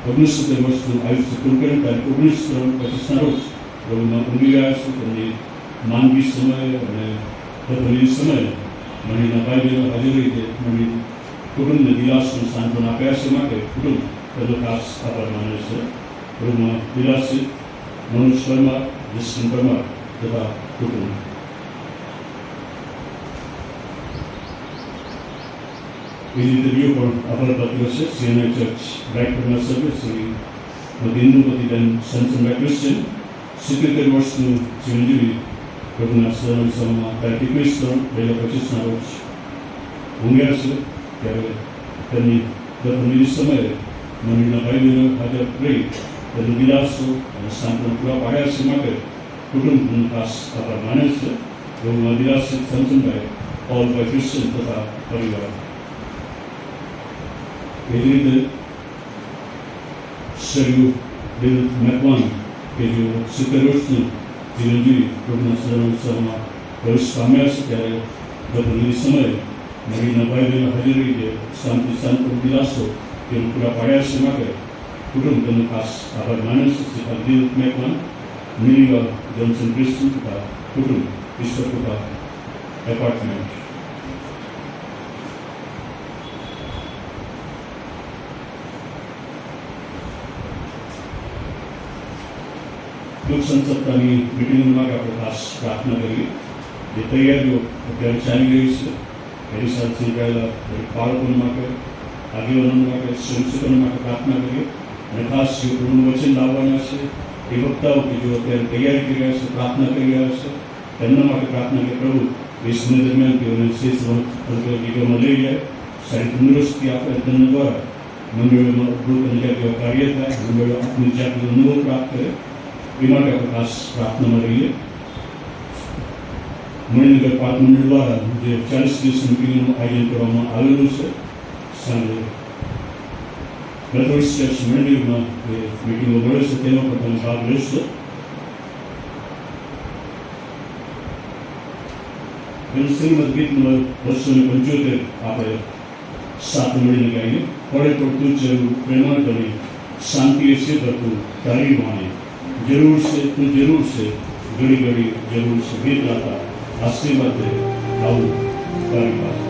[SPEAKER 1] 69 વર્ષનું આયુષ્ય પૂરું કરી તારીખ 19/25ના રોજ પ્રભુમાં ઊંઘી ગયા છે. તેમની માંદગી સમયે અને બદલી સમયે મંડળીના ભાઈ બહેનો હાજર રીતે મંડળી કુટુંબને દિલાસનું સાંત્વન આપ્યા છે. માટે કુટુંબ તેનો ખાસ આભાર માને છે. પ્રભુમાં દિલાસિત મનોજ પરમાર, જસ્ટિન પરમાર તથા કુટુંબ. બીજી રીતે બીજો પણ આભાર પત્ર છે. સીએનઆઈ ચર્ચ રાયપુરના સભ્ય શ્રી ઇન્દુપતિબેન સનસનભાઈ ક્રિશ્ચન 77 વર્ષનું જીવનજીવી પ્રભુના સદમાં તારીખ 21/3/2025ના રોજ ઊંઘ્યા છે. ત્યારે તેમની દફનવિધિ સમયે મંડળીના ભાઈ બહેનો હાજર રહી તેમનું દિલાસો અને સાંત્વન પૂરા પાડ્યા છે. માટે કુટુંબનું ખાસ આભાર માને છે. પ્રભુમાં દિલાસિત સનસનભાઈ, પોલભાઈ ક્રિશ્ચન તથા પરિવાર. એવી રીતે શરીર ડેવિડ મેકવાન કે જેઓ 70 વર્ષનું જીવનજીવી પ્રભુના સદમાં પ્રવેશ પામ્યા છે, ત્યારે બદલી સમયે મંડળીના ભાઈ બહેનો હાજર રહી જે શાંતિ દિલાસો તેનું પૂરા પાડ્યા છે. માટે કુટુંબ તેનો ખાસ આભાર માને છે. શ્રી ડેવિડ મેકવાન, મિલીવા જોન્સન ક્રિસ્ટન તથા કુટુંબ, ઈશ્વરકૃપા એપાર્ટમેન્ટ. સંસદની મિટિંગ માટે આપણે ખાસ પ્રાર્થના કરીએ. જે તૈયારીઓ અત્યારે ચાલી રહી છે એની સાથે સંકળાયેલા દરેક બાળકો માટે, આગેવાનો માટે, સંશોધનો માટે પ્રાર્થના કરીએ. અને ખાસ જે પ્રભુનું વચન લાવવાના છે એ વક્તાઓ કે જો અત્યારે તૈયારી કરી રહ્યા છે, પ્રાર્થના કરી રહ્યા છે, તેમના માટે પ્રાર્થના કે પ્રભુ એ સમય દરમિયાન તેઓને શેષમાં લઈ જાય, સારી તંદુરસ્તી આપે. તેમના દ્વારા મંડળોમાં અદભુત અને જેવા કાર્ય થાય, મંડળો આત્મિક જાતનો અનુભવ પ્રાપ્ત કરે. એ માટે આપણે ખાસ પ્રાર્થનામાં રહીએ. મણિનગર પાક મંડળ દ્વારા જે 40 દિવસની મિટિંગનું આયોજન કરવામાં આવેલું છે, સાંજે મેથોડિસ્ટ ચર્ચ મંડળમાં જે મિટિંગો મળે છે તેમાં પણ તમે ભાગ લેશો. શ્રીમદ ગીત નંબર 275 આપણે સાથે મળીને ગાઈએ. પડે પડતું જરૂર પ્રેમા કરી, શાંતિએ છે ભરતું તારી માને, જરૂર છે તું જરૂર છે, ઘડી ઘડી જરૂર છે, ગીત ગાતા આશીર્વાદ દે આવું તારી પાસે.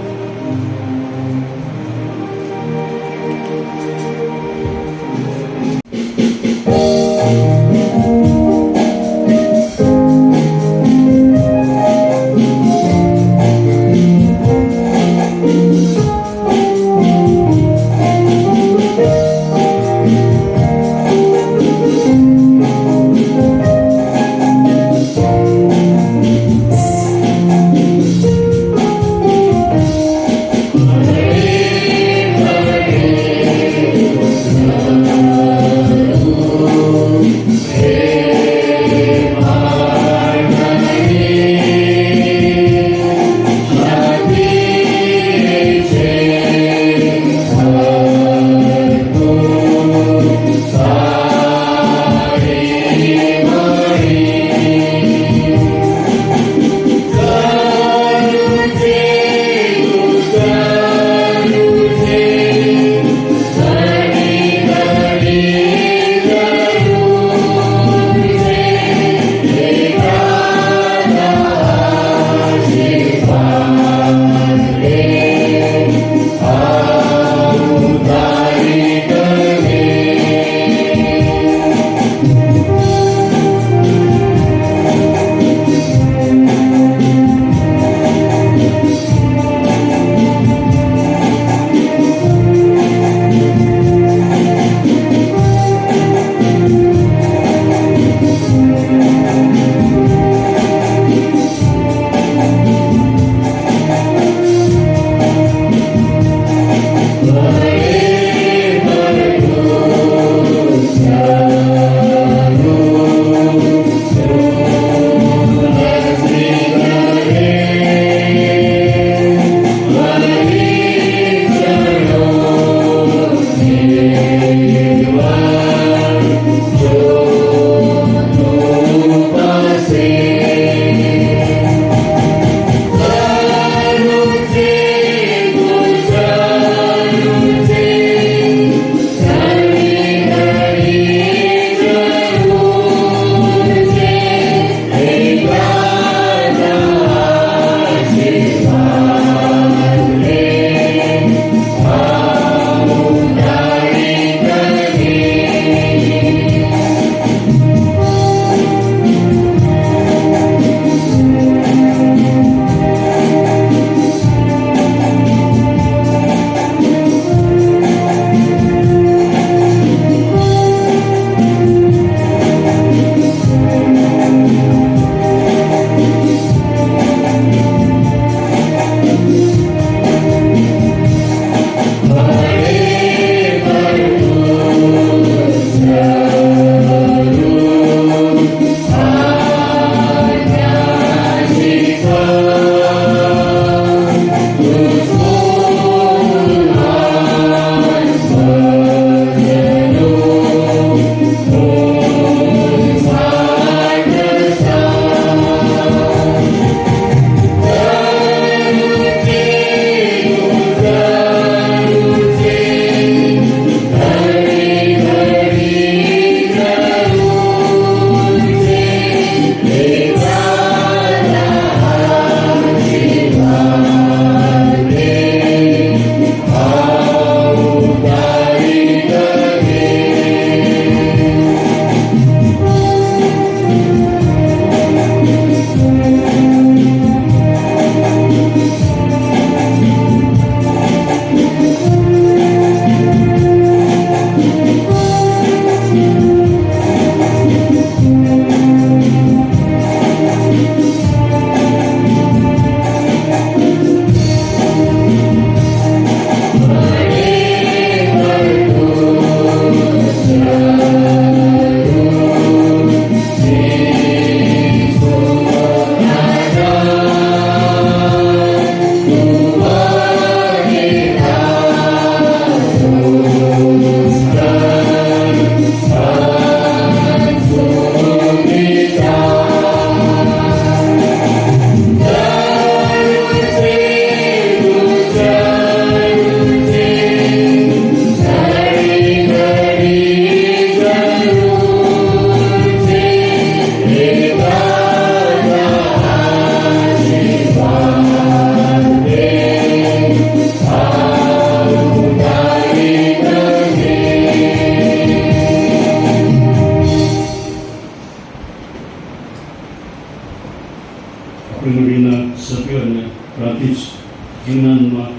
[SPEAKER 1] સ્વામિનારાયણમાં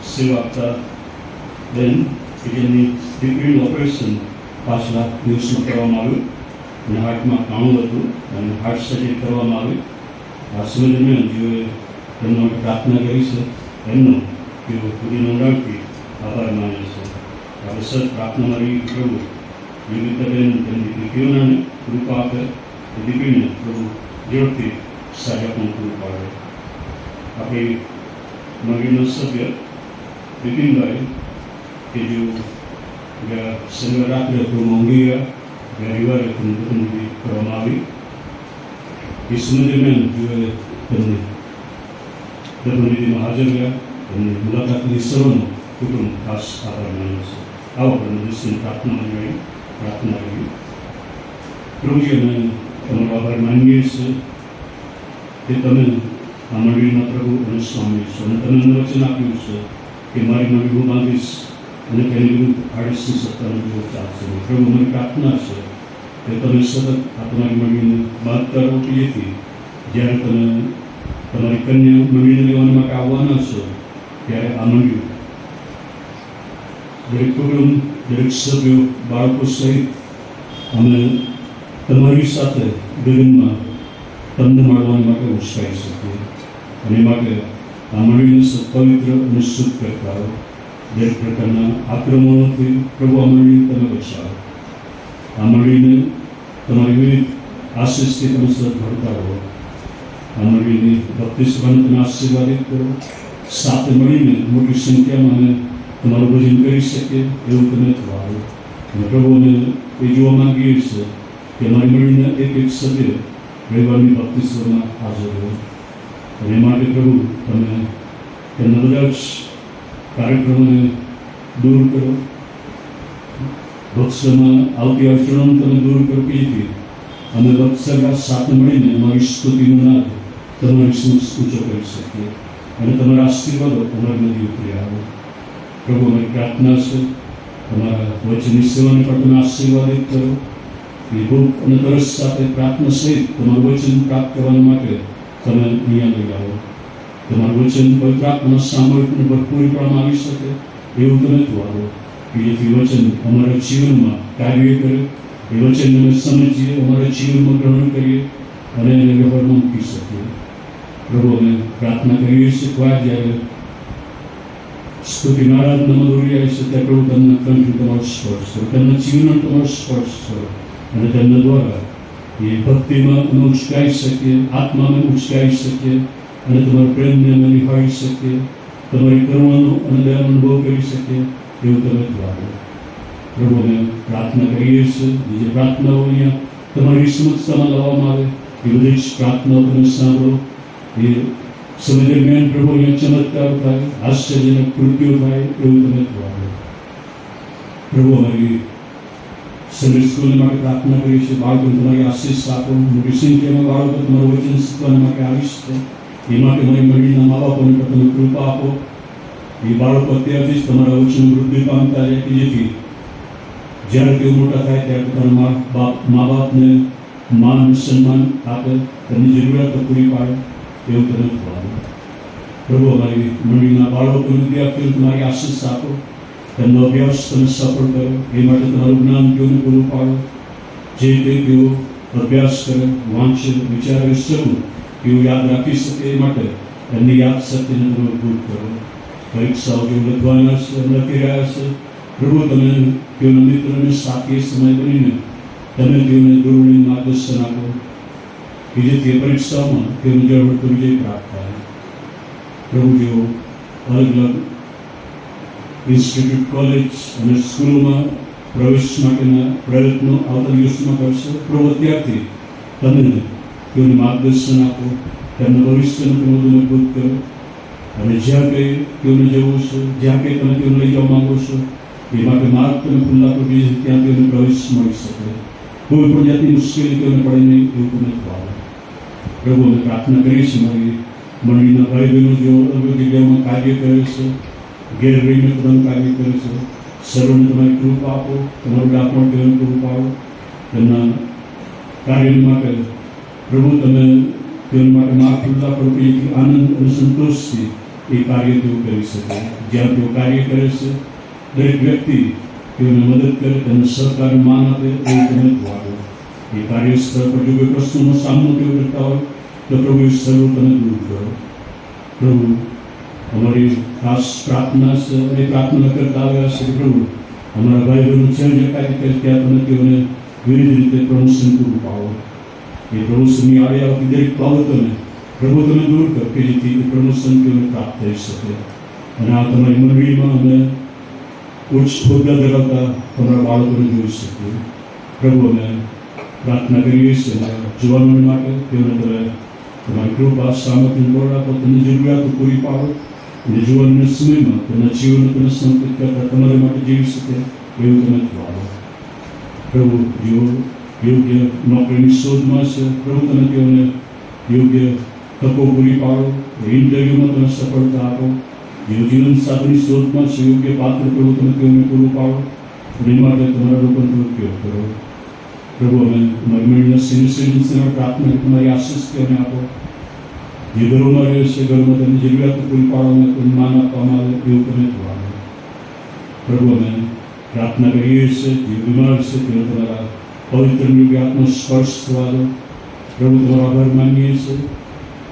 [SPEAKER 1] સેવા આપતા બેન કે જેમની દીકરીનું ઓપરેશન પાછલા દિવસમાં કરવામાં આવ્યું અને હાર્ટમાં કાણું હતું અને હાર્ટ સર્જરી કરવામાં આવી. આ સમય દરમિયાન જેઓએ તેમના માટે પ્રાર્થના કરી છે એમનો તેઓ ખુદીનો ઊંડાણથી આભાર માને છે. આપણે સર પ્રાર્થનામાં રહી પ્રભુ વિવિધતાબેન તેમની દીકરીઓને કૃપા આપે, દીકરીને પ્રભુ ઝડપથી સાજા પણ પૂરું પાડે. આપણી મંડળીના સભ્ય બિપિનભાઈ કે જેઓ ગયા શનિવાર રાત્રે પૂર્ણ ઊંઘી ગયા, ગયા રવિવારે તેમની દફનવિધિ કરવામાં આવી. એ સમય દરમિયાન જેઓએ તેમની દફનવિધિમાં હાજર રહ્યા, તેમની મુલાકાત લીધી, સર્વનો કુટુંબ ખાસ આભાર માન્યો છે. આવો આપણે દિવસની પ્રાર્થનામાં જોઈ પ્રાર્થના કરી. પ્રભુજી, અમે તમારો આભાર માનીએ છીએ કે તમે આ મંડળીના પ્રભુ અને સ્વામી છો અને તમે મને વચન આપ્યું છે કે મારી મંડળી હું બાંધીશ અને તેની વિરુદ્ધ આડસની સત્તાનો વિરોધ ચાલશે. પ્રભુ, મારી પ્રાર્થના છે કે તમે સતત આ તમારી મંડળીને બાંધતા રહો કે જેથી જ્યારે તમે તમારી કન્યા મંડળીને લેવા માટે આવવાના છો ત્યારે આ મંડળી દરેક કુટુંબ, દરેક સભ્યો, બાળકો સહિત અમે તમારી સાથે ગગનમાં તમને મળવા માટે ઉત્સાહી શકીએ અને માટે આ મંડળીને પવિત્ર અને શુદ્ધ કરતા રહો. દરેક પ્રકારના આક્રમણોથી પ્રભુ આ મંડળી તમે બચાવો. આ મંડળીને તમારી વિવિધ આશીષથી તમે સતત ભરતા રહો. આ મંડળીની ભક્તિ સભાને તમે આશીર્વાદિત કરો. સાથે મળીને મોટી સંખ્યામાં અમે તમારું ભજન કરી શકીએ એવું તમે થવાડો. અને પ્રભુ, અમે એ જોવા માંગીએ છીએ કે અમારી મંડળીના એક એક સભ્ય રવિવારની ભક્તિ સભામાં હાજર રહો. અને એ માટે પ્રભુ તમે તેમના બધા જ કાર્યક્રમોને દૂર કરો. ભક્તસભામાં આવતી અડચણોને તમે દૂર કરો કે જેથી અમે ભક્તસભા સાથે મળીને અમારી સ્તુતિનો નાદ તમારી સમક્ષ ઊંચો કરી શકીએ અને તમારા આશીર્વાદો અમારી નદી ઉતરી આવે. પ્રભુ, અમારી પ્રાર્થના છે તમારા વચનની સેવાને પણ તમે આશીર્વાદિત કરો. એ ભૂખ અને તરસ સાથે પ્રાર્થના સહિત તમારું વચન પ્રાપ્ત કરવા માટે તમે અહીંયા લઈ આવો. તમારું વચન પવિત્ર આત્માના સામર્થ્યને ભરપૂરીપણામાં આવી શકે એવું તમે થવાડો કે જેથી વચન અમારા જીવનમાં કાર્ય કરે. એ વચનને અમે સમજીએ, અમારા જીવનમાં ગ્રહણ કરીએ અને એને વ્યવહારમાં મૂકી શકીએ. પ્રભુ, અમે પ્રાર્થના કરીએ છીએ કે જ્યારે સ્તુતિ આરાધનામાં દોરી આવી છે ત્યાં પ્રભુ તેમના કંઠ તમારો સ્પર્શ કરો, તેમના જીવનનો તમારો સ્પર્શ કરો અને તેમના દ્વારા એ ભક્તિમાં અમે ઉચકાઈ શકીએ, આત્મામાં ઉચકાઈ શકીએ અને તમારા પ્રેમને અમે નિહાળી શકીએ, તમારી કરુણાનો અને દયાનો અનુભવ કરી શકીએ એવું તમે દ્વારો. પ્રભુ, અમે પ્રાર્થના કરીએ છીએ જે પ્રાર્થનાઓ અહીંયા તમારી સમક્ષમાં લાવવામાં આવે એ બધી જ પ્રાર્થનાઓ તમે સાંભળો. એ સમય દરમિયાન પ્રભુ અહીંયા ચમત્કાર થાય, આશ્ચર્યજનક કૃત્યો થાય એવું તમે દ્વારો. પ્રભુ, અમારી સન્ડે સ્કૂલ માટે પ્રાર્થના કરીએ છીએ. બાળકોને તમારી આશીષ આપો. મોટી સંખ્યામાં બાળકો તમારું વચન શીખવા માટે આવી શકે એ માટે મારી મંડળીના મા બાપોને પણ તમે કૃપા આપો. એ બાળકો અત્યારથી જ તમારા વચન વૃદ્ધિ પામતા જાય કે જેથી જ્યારે તેઓ મોટા થાય ત્યારે પોતાના મા બાપને માન સન્માન આપે, તેમની જરૂરિયાતો પૂરી પાડે એવું તમે થવાનું. પ્રભુ, અમારી મંડળીના બાળકો વિદ્યાર્થીઓને તમારી આશીષ આપો. તેમનો અભ્યાસ તમે સફળ કરો એ માટે તમારું જ્ઞાન તેઓને પૂરું પાડો. જે તે તેઓ અભ્યાસ કરે, વાંચે, વિચારે, સૌ તેઓ યાદ રાખી શકે એ માટે એમની યાદ શક્તિને તમે મજબૂત કરો. પરીક્ષાઓ જેઓ લખવાના છે, લખી રહ્યા છે, પ્રભુ તમે તેઓના મિત્રોને સાથી સમય બનીને તમે તેઓને દોરડી માર્ગદર્શન આપો કે જેથી પરીક્ષાઓમાં તેઓને જળવળતો વિજય પ્રાપ્ત થાય. પ્રભુ, જેઓ અલગ અલગ ઇન્સ્ટિટ્યૂટ, કોલેજ અને સ્કૂલોમાં પ્રવેશ માટેના પ્રયત્નો આવતા દિવસોમાં કરશે, પ્રભુ અત્યારથી તમે તેઓને માર્ગદર્શન આપો, તેમના ભવિષ્યને તમે વધુ મજબૂત કરો અને જ્યાં કંઈ તેઓને જવું છે, જ્યાં કંઈ તમે તેઓને લઈ જવા માગો છો એ માટે માર્ગ તમે ખુલ્લા કરો ત્યાં તેઓને પ્રવેશ મળી શકે. કોઈ પણ જાતની મુશ્કેલી તેઓને પડે નહીં એવું તમે થવાડો. પ્રભુ, અમે પ્રાર્થના કરીએ છીએ મારી મંડળીના ભાઈ બહેનો જેઓ અલગ જગ્યાઓમાં કાર્ય કરે છે, ઘેર રહીને પોતાનું કાર્ય કરે છે, સર્વને તમારી કૃપા આપો, તમારું ડાપણ તેઓને પૂરું પાડો. તેમના કાર્ય માટે પ્રભુ તમે તેઓને માટે માર્ગ ખુલ્લા કરો કે આનંદ અને સંતોષથી એ કાર્ય તેઓ કરી શકે. જ્યાં તેઓ કાર્ય કરે છે દરેક વ્યક્તિ તેઓને મદદ કરે, તેનો સહકાર માન આપે એવું તમે દ્વારો. એ કાર્યસ્થળ પર જો કોઈ પ્રશ્નોનો સામનો તેઓ કરતા હોય તો પ્રભુ એ સર્વ તમે દૂર કરો. પ્રભુ અમારી ખાસ પ્રાર્થના છે, એ પ્રાર્થના કરતા આવ્યા છે કે પ્રભુ અમારા ભાઈ બહેનો જ્યાં જ્યાં કાર્ય કરે ત્યાં તમે તેઓને વિવિધ રીતે પ્રમોશન પૂરું પાડો. એ પ્રમોશનની આવી આવતી દરેક બાબતોને પ્રભુ તમે દૂર કરો કે જેથી એ પ્રમોશન તેઓને પ્રાપ્ત થઈ શકે. અને આ તમારી મંડળીમાં અમે ઉચ્ચ હોદ્દા ધરાવતા તમારા બાળકોને જોઈ શકીએ. પ્રભુ અમે પ્રાર્થના કરીએ છીએ અમારા જવાનો માટે, તેઓને તમે તમારી કૃપા સામર્થ્ય બળ આપો, તેમની જરૂરિયાતો પૂરી પાડો અને જીવનના સમયમાં તેમના જીવનને તમે સમર્પિત કરતા તમારા માટે જીવી શકે એવું તમે પાડો. પ્રભુ જેઓ યોગ્ય નોકરીની શોધમાં છે, પ્રભુ તમે તેઓને યોગ્ય તકો પૂરી પાડો, ઇન્ટરવ્યુમાં તમે સફળતા આપો. જેઓ જીવન સાથીની શોધમાં છે, યોગ્ય પાત્ર પ્રભુ તમે તેઓને પૂરું પાડો અને એ માટે તમારા લોકોનો ઉપયોગ કરો. પ્રભુ અમે તમારી મંડળના સિનિયર સિટીઝન્સને પ્રાર્થના તમારી આશીષ તેઓને આપો. જે ઘરોમાં રહે છે ઘરોમાં તેમની જરૂરિયાતો પૂરી પાડવામાં તેમને માન આપવામાં આવે એવું તમે થવાનું. પ્રભુ અમે પ્રાર્થના કરીએ છીએ જે બીમાર છે તેઓ તમારા પવિત્ર યોગ્ય આત્મા સ્પર્શ થવા દો. પ્રભુ તમારો આભાર માનીએ છીએ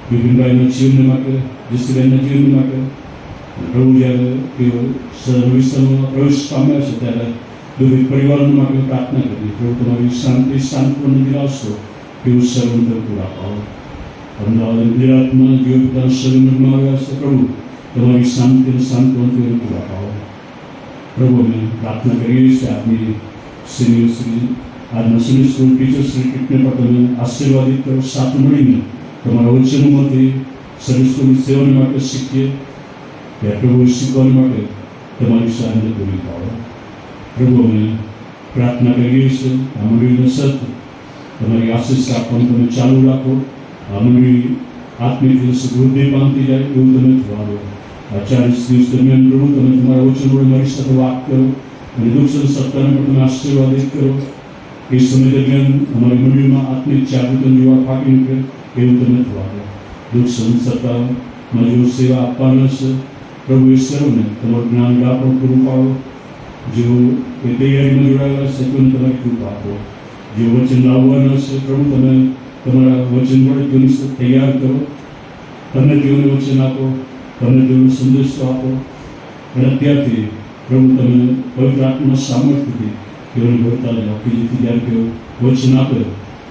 [SPEAKER 1] વિપિનભાઈના જીવન માટે, જસીબેનના જીવન માટે. પ્રભુ જ્યારે તેઓ વિસ્તારમાં પ્રવેશ પામ્યા છે ત્યારે દુઃખી પરિવારો માટે પ્રાર્થના કરી. પ્રભુ તમારી શાંતિ શાંતિપૂર્ણ દિલાસો તેવું સર્વંતર પૂરા પાડો. અમદાવાદ ગુજરાતમાં જેઓ પોતાના શરીરમાં આવ્યા છે પ્રભુ તમારી શાંતિ અને શાંતિપૂર્ણ તેઓને પૂરા પાડો. પ્રભુ અમે પ્રાર્થના કરીએ છીએ આપની આજના સિનિયર સ્કૂલ ટીચર્સ રિટ્રીટને પણ તમે આશીર્વાદિત કરો. સાથે મળીને તમારા વચનોમાંથી સર્વિસ સ્કૂલની સેવાને માટે શીખીએ ત્યાં પ્રભુ શીખવા માટે તમારી સહાયતા પૂરી પાડો. પ્રભુ અમે પ્રાર્થના કરીએ છીએ આ મંડળીને સત તમારી આશીષ આપવાનું તમે ચાલુ રાખો. આ મંડળી આત્મિક દિવસ વૃદ્ધિ પામતી જાય એવું તમે થવા દો. આ 40 દિવસ દરમિયાન પ્રભુ તમે તમારા વચન વડે મારી સાથે વાત કરો અને દુઃખ સત્તાને પણ તમે આશીર્વાદિત કરો. એ સમય દરમિયાન અમારી મંડળીમાં આત્મિક જાગૃતિનું યુવા ફાટી નીકળે એવું તમે થવા દો. દુઃખ સત્તામાં જેઓ સેવા આપવાના છે પ્રભુ એ સર્વને તમારું જ્ઞાન લાભો પૂરું પાડો. જેઓ એ તૈયારીમાં જોડાયેલા છે તેઓને તમારી કૃપા આપો. જેઓ વચન લાવવાના છે પ્રભુ તમે તમારા વચન વડે તેઓની તૈયાર કરો. તમે તેઓને વચન આપો, તમે તેઓનો સંદેશો આપો અને અત્યારથી પ્રભુ તમે પવિત્ર આત્મા સામર્થ્યથી તેઓને ભરતા જાઓ કે જેથી જ્યારે તેઓ વચન આપે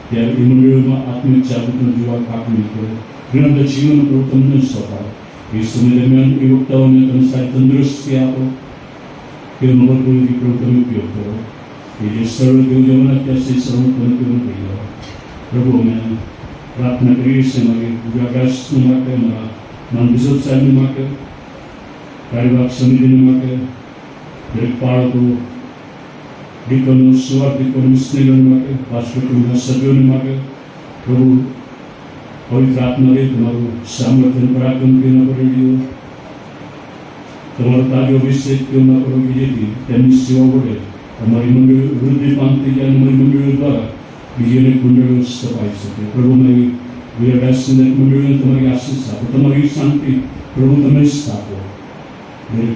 [SPEAKER 1] ત્યારે એ મંડળીઓમાં આત્મિક જાગૃતિનો જોવા પાક નીકળે. ઘણા બધા જીવન પ્રભુ તમને સોંપાય. એ સમય દરમિયાન એ વક્તાઓને તમે સારી તંદુરસ્તી આપો, તેઓનો ભરપૂર પ્રભુ તમે ઉપયોગ કરો. એ જે સરળ તેઓ જવાના ત્યાં છે સરળ તમે તેઓને કહી જાઓ. પ્રભુ અમે પ્રાર્થના કરીએ છીએ અમારી ગુજરાત માટે, અમારા માન બિશપ સાહેબની માટે, કાર્યવાહક સમિતિની માટે, દરેક બાળકો, દીકરીઓ, સુવાર્થ દીકરીઓ, મિશનરીઓ માટે, પાસ્ટરના સભ્યોની માટે. પ્રભુ પવિત્ર આત્માને તમારું સામર્થ્ય પરાક્રમ તેના પર રેડિયો તમારો તાજો અભિષેક તેઓના પર જેથી તેમની સેવા વડે અમારી મંડળીઓ વૃદ્ધિ પામતી જાય. અમારી મંડળીઓ દ્વારા બીજી અનેક મંડળીઓ સ્થપાઈ શકે. પ્રભુ મારી વિરાટ મંડળીઓને તમારી આશીષ આપો, તમારી શાંતિ પ્રભુ તમે જ આપો. દરેક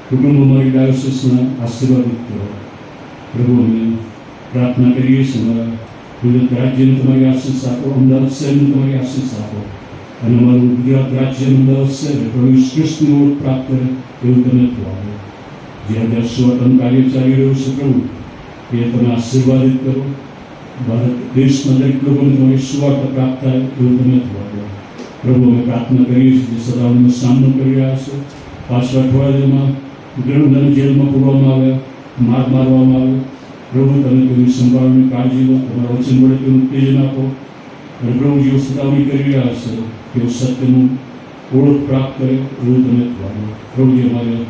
[SPEAKER 1] કુટુંબો મારી ડાયોસિસના આશીર્વાદિત કરો. પ્રભુ અમે પ્રાર્થના કરીએ છીએ અમારા ગુજરાત રાજ્યને તમારી આશીષ આપો, અમદાવાદ શહેરને તમારી આશીષ આપો અને અમારું ગુજરાત રાજ્ય અમદાવાદ શહેર પ્રભુ કૃષ્ણની ઓળખ પ્રાપ્ત કરે એવું તમે થવા. જ્યાં જ્યાં સુવર્તન કાર્ય ચાલી રહ્યું છે પ્રભુ એ તમે આશીર્વાદિત કરો. ભારત દેશના દરેક લોકોને તમારી સુવાર્તા પ્રાપ્ત થાય એવું તમે થવા. પ્રભુ અમે પ્રાર્થના કરીએ છીએ જે સદાઓનો સામનો કરી રહ્યા છે. પાછલા અઠવાડિયામાં ઘણા જેલમાં પૂરવામાં આવ્યા, માર મારવામાં આવ્યો. પ્રભુ તમે તેની સંભાળવાની કાળજી લો, તમારા વચન વડે તેનું ઉત્તેજન આપો અને પ્રભુ જેઓ સતાવણી કરી રહ્યા છે તેઓ સત્યનું ઓળખ પ્રાપ્ત કરે એવું તમે થવાનું. પ્રભુ જે અમારા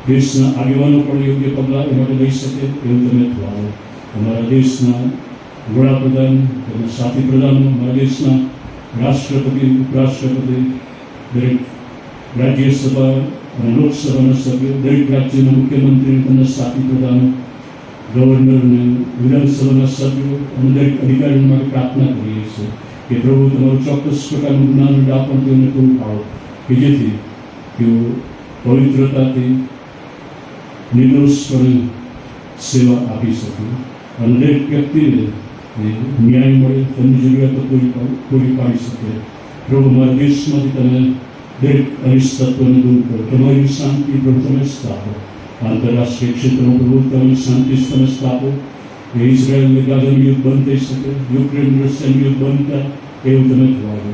[SPEAKER 1] દેશના આગેવાનો પણ યોગ્ય પગલાં એ માટે લઈ શકે એવું તમે થવાનું. અમારા દેશના વડાપ્રધાન, તેમના સાથી પ્રધાનો, અમારા દેશના રાષ્ટ્રપતિ, ઉપરાષ્ટ્રપતિ, દરેક રાજ્યસભા અને લોકસભાના સભ્યો, દરેક રાજ્યના મુખ્યમંત્રી, તેમના સાથી પ્રધાનો, ગવર્નર અને વિધાનસભાના સભ્યો અને દરેક અધિકારીઓ માટે પ્રાર્થના કરીએ છીએ કે પ્રભુ તમારું ચોક્કસ પ્રકારનું જ્ઞાન દાપણ તેઓને પૂરું પાડો કે જેથી તેઓ પવિત્રતાથી નિર્દોષપણે સેવા આપી શકે અને દરેક વ્યક્તિને ન્યાય મળે, તેમની જરૂરિયાતો પૂરી પાડી શકે. પ્રભુ, અમારા દેશમાંથી તમે દરેક અનિષ્ટત્વને દૂર કરો. તમારી શાંતિ પ્રભુ તમે સ્થાપો. આંતરરાષ્ટ્રીય ક્ષેત્રમાં પ્રભુ તમે શાંતિ તમે સ્થાપો. કે ઇઝરાયલ અને ગાઝાનું યુદ્ધ બંધ થઈ શકે, યુક્રેન રશિયાનું યુદ્ધ બંધ થાય એવું તમે થવા દો.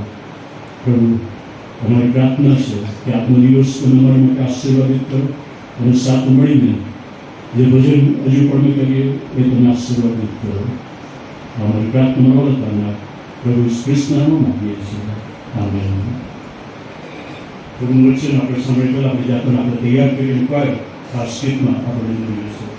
[SPEAKER 1] પ્રભુ, અમારી પ્રાર્થના છે કે આજનો દિવસ તમે અમારા માટે આશીર્વાદિત કરો અને સાથે મળીને જે ભજન હજુ પણ કરીએ એ તમે આશીર્વાદિત કરો. અમારી પ્રાર્થના વળતાના પ્રભુ કૃષ્ણનું માગીએ છીએ. આમેન. પ્રભુ વચન આપણે સાંભળે પહેલાં આપણે જાતને આપણે તૈયાર કરીને પાય ખાસ ગીતમાં આપણે જોઈએ છીએ.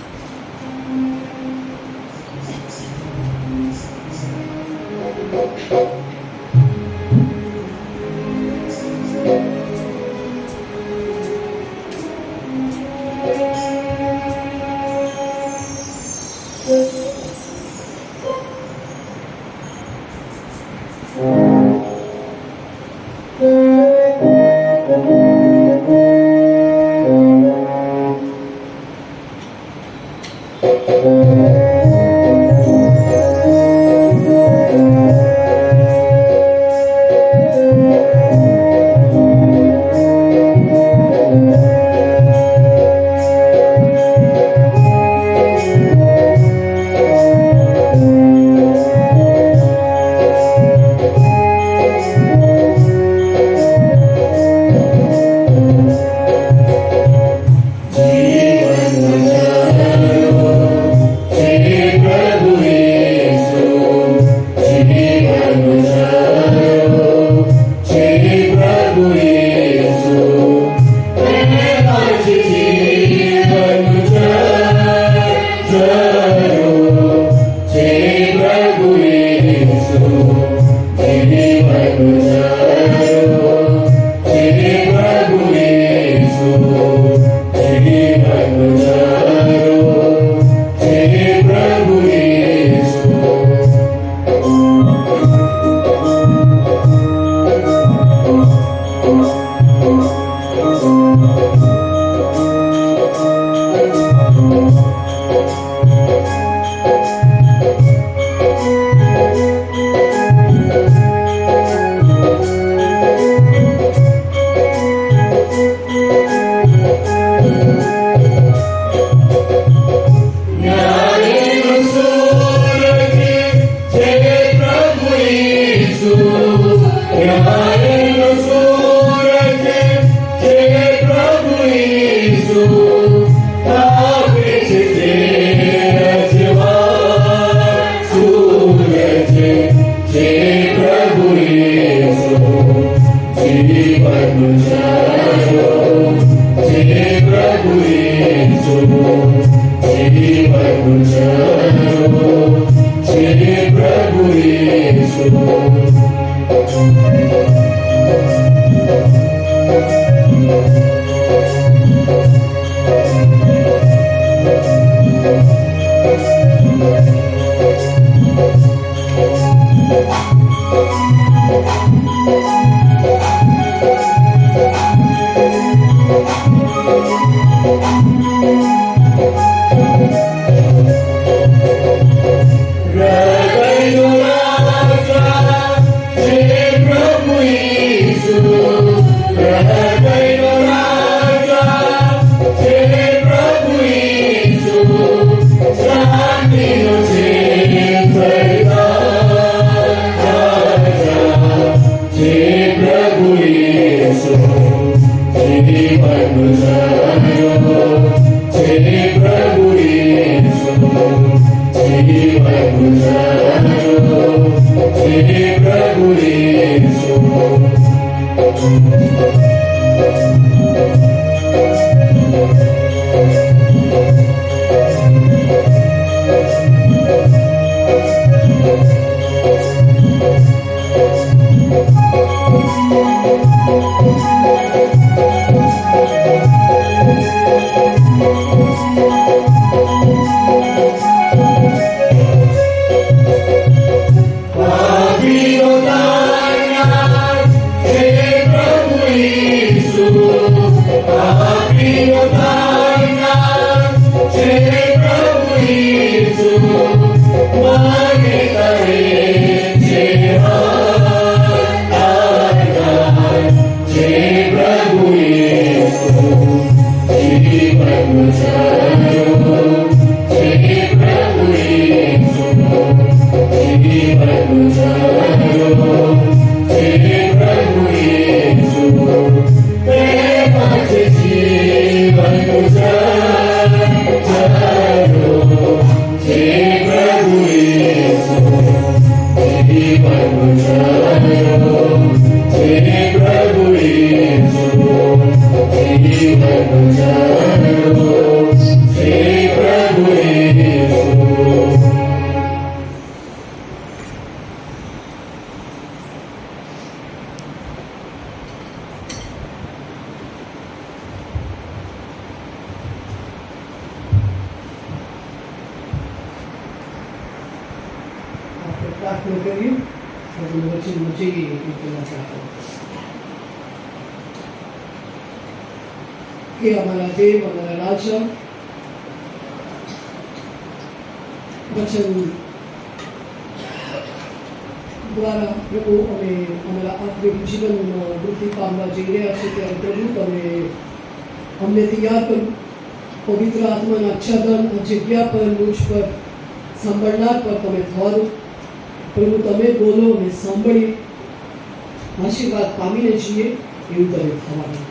[SPEAKER 4] પ્રાર્થના કરીએ વચનમાં જઈએ કે અમારા દેવ, અમારા રાજા, વચન દ્વારા પ્રભુ અમે અમારા આત્મિક જીવનમાં વૃદ્ધિ પામવા જઈ રહ્યા છીએ ત્યારે પ્રભુ તમે અમને તૈયાર કરો. પવિત્ર આત્માના આચ્છાદન આ જગ્યા પર મુજ પર સાંભળનાર પર તમે ધારો. પ્રભુ તમે બોલો અને સાંભળીએ, આશીર્વાદ પામીને જઈએ એવું તમે થવાનું.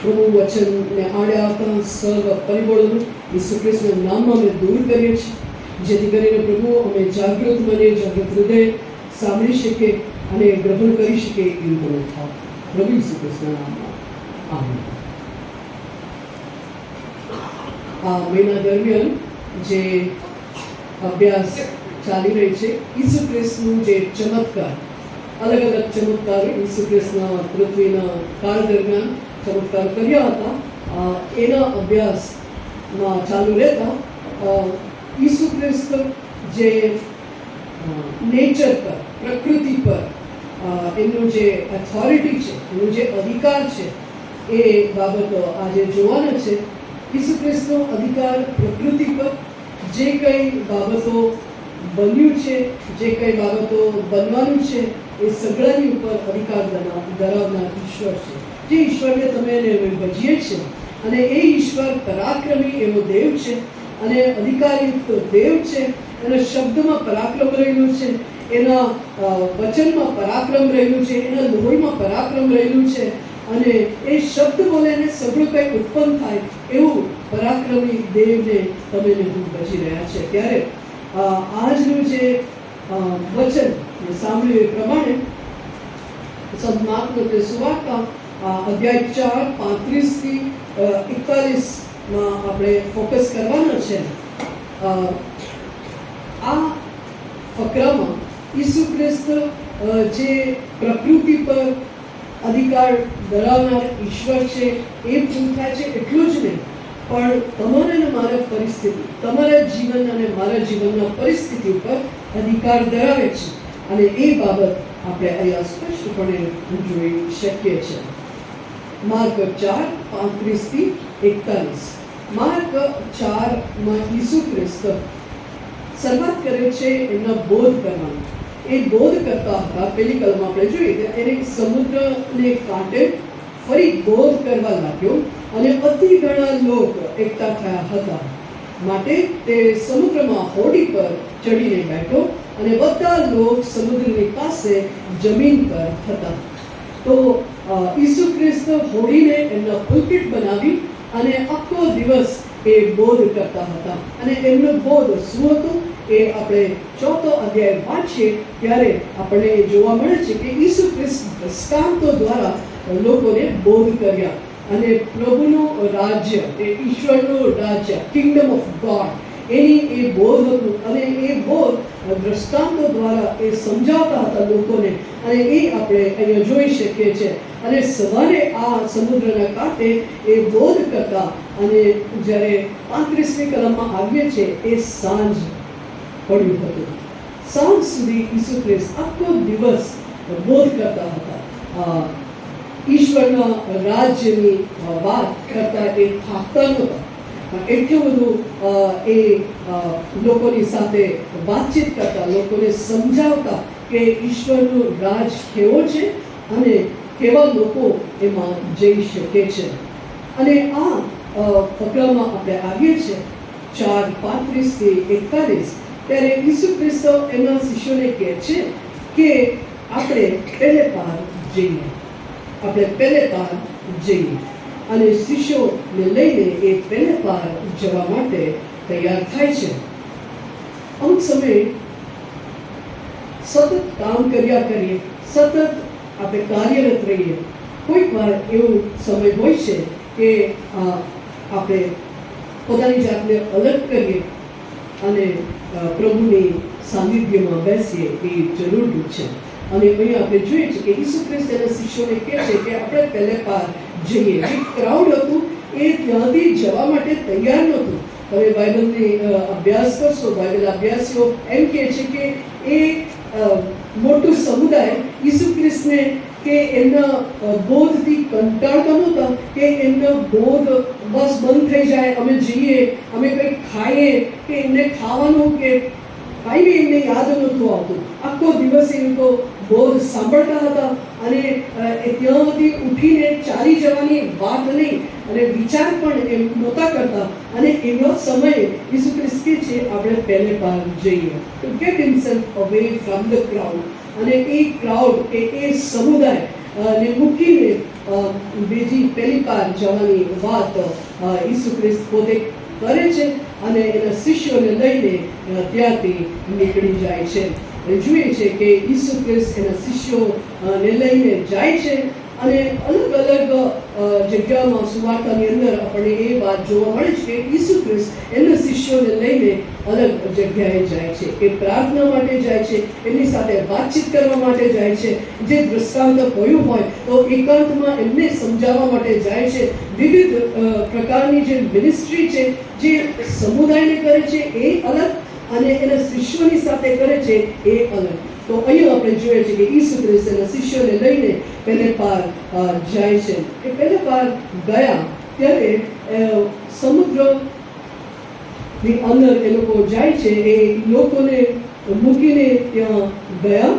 [SPEAKER 4] પ્રભુ વચનને આડે આવતા સર્વ પરિબળોનું ઈસુ ખ્રિસ્તના નામમાં અમે દૂર કરીએ છીએ, જેથી કરીને પ્રભુ અમે જાગૃત મને જાગૃત હૃદય સાંભળી શકીએ અને ગ્રહણ કરી શકીએ એવું તમે થાવ. પ્રભુ ઈસુ ખ્રિસ્તના નામમાં આમીન. આ મહિના દરમિયાન જે અભ્યાસ ચાલી રહી છે, ઈસુ ખ્રિસ્તનું જે ચમત્કાર, અલગ અલગ ચમત્કાર ઈસુ ખ્રિસ્તના પૃથ્વીના કાળ દરમિયાન ચમત્કાર કર્યા હતા, એના અભ્યાસમાં ચાલુ રહેતા ઈસુ ખ્રિસ્ત જે નેચર પર, પ્રકૃતિ પર એમનું જે ઓથોરિટી છે, એનું જે અધિકાર છે, એ બાબતો આજે જોવાના છે. ઈસુ ખ્રિસ્તનો અધિકાર પ્રકૃતિ પર, જે કંઈ બાબતો બન્યું છે, જે કંઈ બાબતો બનવાનું છે, એ સગળાની ઉપર અધિકાર ધરાવનાર ઈશ્વર છે. જે ઈશ્વરને તમે એને ભજીએ છે અને એ ઈશ્વર પરાક્રમી એવો દેવ છે અને અધિકારયુક્ત દેવ છે. એના શબ્દમાં પરાક્રમ રહેલું છે, એના વચનમાં પરાક્રમ રહેલું છે, એના લોહીમાં પરાક્રમ રહેલું છે અને એ શબ્દ બોલે ને સગળું કંઈ ઉત્પન્ન થાય એવું પરાક્રમી દેવને તમે હું ભજી રહ્યા છે. ત્યારે આજનું જે વચન સાંભળ્યું એ પ્રમાણે સંત માર્કનો તે સુવાર્તા અધ્યાય 4 35 થી 41 આપણે ફોકસ કરવાના છે. આ ફકરામાં ઈસુ ખ્રિસ્ત જે પ્રકૃતિ પર અધિકાર ધરાવનાર ઈશ્વર છે એ પૂરું થાય છે. એટલું જ નહીં, પણ તમારે અને મારા પરિસ્થિતિ, તમારા જીવન અને મારા જીવનના પરિસ્થિતિ ઉપર અધિકાર ધરાવે છે અને એ બાબત આપણે અહીંયા સ્પષ્ટપણે જોઈ શકીએ છીએ. માર્ક 4:35 થી 41. માર્ક 4માં ઈસુ ખ્રિસ્ત શરૂઆત કરે છે એમના બોધ કરવાનું. એ બોધ કરતા હતા, પહેલી કલમ આપણે જોઈએ એને સમુદ્રને કાંઠે ફરી બોધ કરવા લાગ્યો અને અતિ ઘણા લોકો એકઠા થયા હતા, માટે તે સમુદ્રમાં હોડી પર ચડીને બેઠો અને બધા લોકો સમુદ્રની પાસે જમીન પર હતા. તો ઈસુ ખ્રિસ્ત હોડીને એમના પુલપિટ બનાવી અને આખો દિવસ એ બોધ કરતા હતા. અને એમનો બોધ શું હતો એ આપણે 4થો અધ્યાય વાંચીએ ત્યારે આપણને જોવા મળે છે કે ઈસુ ખ્રિસ્ત દ્રષ્ટાંતો દ્વારા લોકોને બોધ કર્યા અને પ્રભુનું રાજ્ય, એ ઈશ્વરનું રાજ્ય, કિંગડમ ઓફ ગોડ, એની એ બોધ હતું અને એ બોધ દ્રષ્ટાંતો દ્વારા એ સમજાવતા હતા લોકોને અને એ આપણે અહીંયા જોઈ શકીએ છીએ. અને સવારે આ સમુદ્રના કાંઠે એ બોધ કરતા અને જ્યારે 35મી કલમમાં આવીએ છીએ એ સાંજ પડ્યું હતું. સાંજ સુધી ઈસુ ખ્રિસ્ત આખો દિવસ બોધ કરતા હતા. ઈશ્વરના રાજ્યની વાત કરતા એ થાકતા નહોતા. એટલું બધું એ લોકોની સાથે વાતચીત કરતા, લોકોને સમજાવતા કે ઈશ્વરનું રાજ કેવો છે અને કેવા લોકો એમાં જઈ શકે છે. અને આ ફકરામાં આપણે આવીએ છીએ 4:35 થી 41. ત્યારે ઈસુ ખ્રિસ્ત એના શિષ્યોને કહે છે કે આપણે પહેલે પાર જઈએ, આપણે પહેલે પાર જઈએ. અને શિષ્યોને લઈને એ પહેલે પાર જવા માટે તૈયાર થાય છે. અમુક સમયે સતત કામ કર્યા કરીએ, સતત આપણે કાર્યરત રહીએ. કોઈક વાર એવો સમય હોય છે કે આપણે પોતાની જાતને અલગ કરીએ અને પ્રભુની સાનિધ્યમાં બેસીએ એ જરૂરી છે. અને અહીંયા આપણે જોઈએ છીએ કે ઈસુ ખ્રિસ્ત એના શિષ્યોને કહે છે કે આપણે પહેલે પાર જઈએ. જે ક્રાઉડ હતું એ ત્યાંથી જવા માટે તૈયાર નહોતું. તમે બાઇબલની અભ્યાસ કરશો, બાઇબલ અભ્યાસીઓ એમ કહે છે કે એ મોટું સમુદાય ઈસુ ખ્રિસ્તને કે એમના બોધથી કંટાળતા નહોતા કે એમનો બોધ બસ બંધ થઈ જાય, અમે જઈએ, અમે કંઈક ખાઈએ, કે એમને ખાવાનું કે કાંઈ બી એમને યાદ નહોતું આવતું. આખો દિવસ એ લોકો બોધ સાંભળતા હતા અને ત્યાંથી ઉઠીને ચાલી જવાની વાત નહીં અને વિચાર પણ એમ નહોતા કરતા. અને એવા સમયે ઈસુ ખ્રિસ્ત કહે છે આપણે પહેલે પાર જઈએ, two gate himself away from the crowd. અને એ ક્રાઉડ કે એ સમુદાય ને મૂકીને પહેલી પાર જવાની વાત ઈસુ ખ્રિસ્ત પોતે કરે છે અને એના શિષ્યોને લઈને ત્યાંથી નીકળી જાય છે. જોઈએ છે કે ઈસુ ખ્રિસ્ત એના શિષ્યોને લઈને જાય છે અને અલગ અલગ જગ્યામાં સુવાર્તાની અંદર આપણને એ વાત જોવા મળે છે કે ઈસુ ખ્રિસ્ત એના શિષ્યોને લઈને અલગ જગ્યાએ જાય છે. એ પ્રાર્થના માટે જાય છે, એમની સાથે વાતચીત કરવા માટે જાય છે, જે દૃષ્ટાંત કહ્યું હોય તો એકાંતમાં એમને સમજાવવા માટે જાય છે. વિવિધ પ્રકારની જે મિનિસ્ટ્રી છે જે સમુદાયને કરે છે એ અલગ અને એના શિષ્યોની સાથે કરે છે એ અલગ. તો અહીંયા આપણે જોઈએ છીએ કે ઈસુ ખ્રિસ્ત એના શિષ્યોને લઈને પહેલે પાર જાય છે. એ પહેલે પાર ગયા ત્યારે સમુદ્રની અંદર એ લોકો જાય છે. એ લોકોને મૂકીને ત્યાં ગયા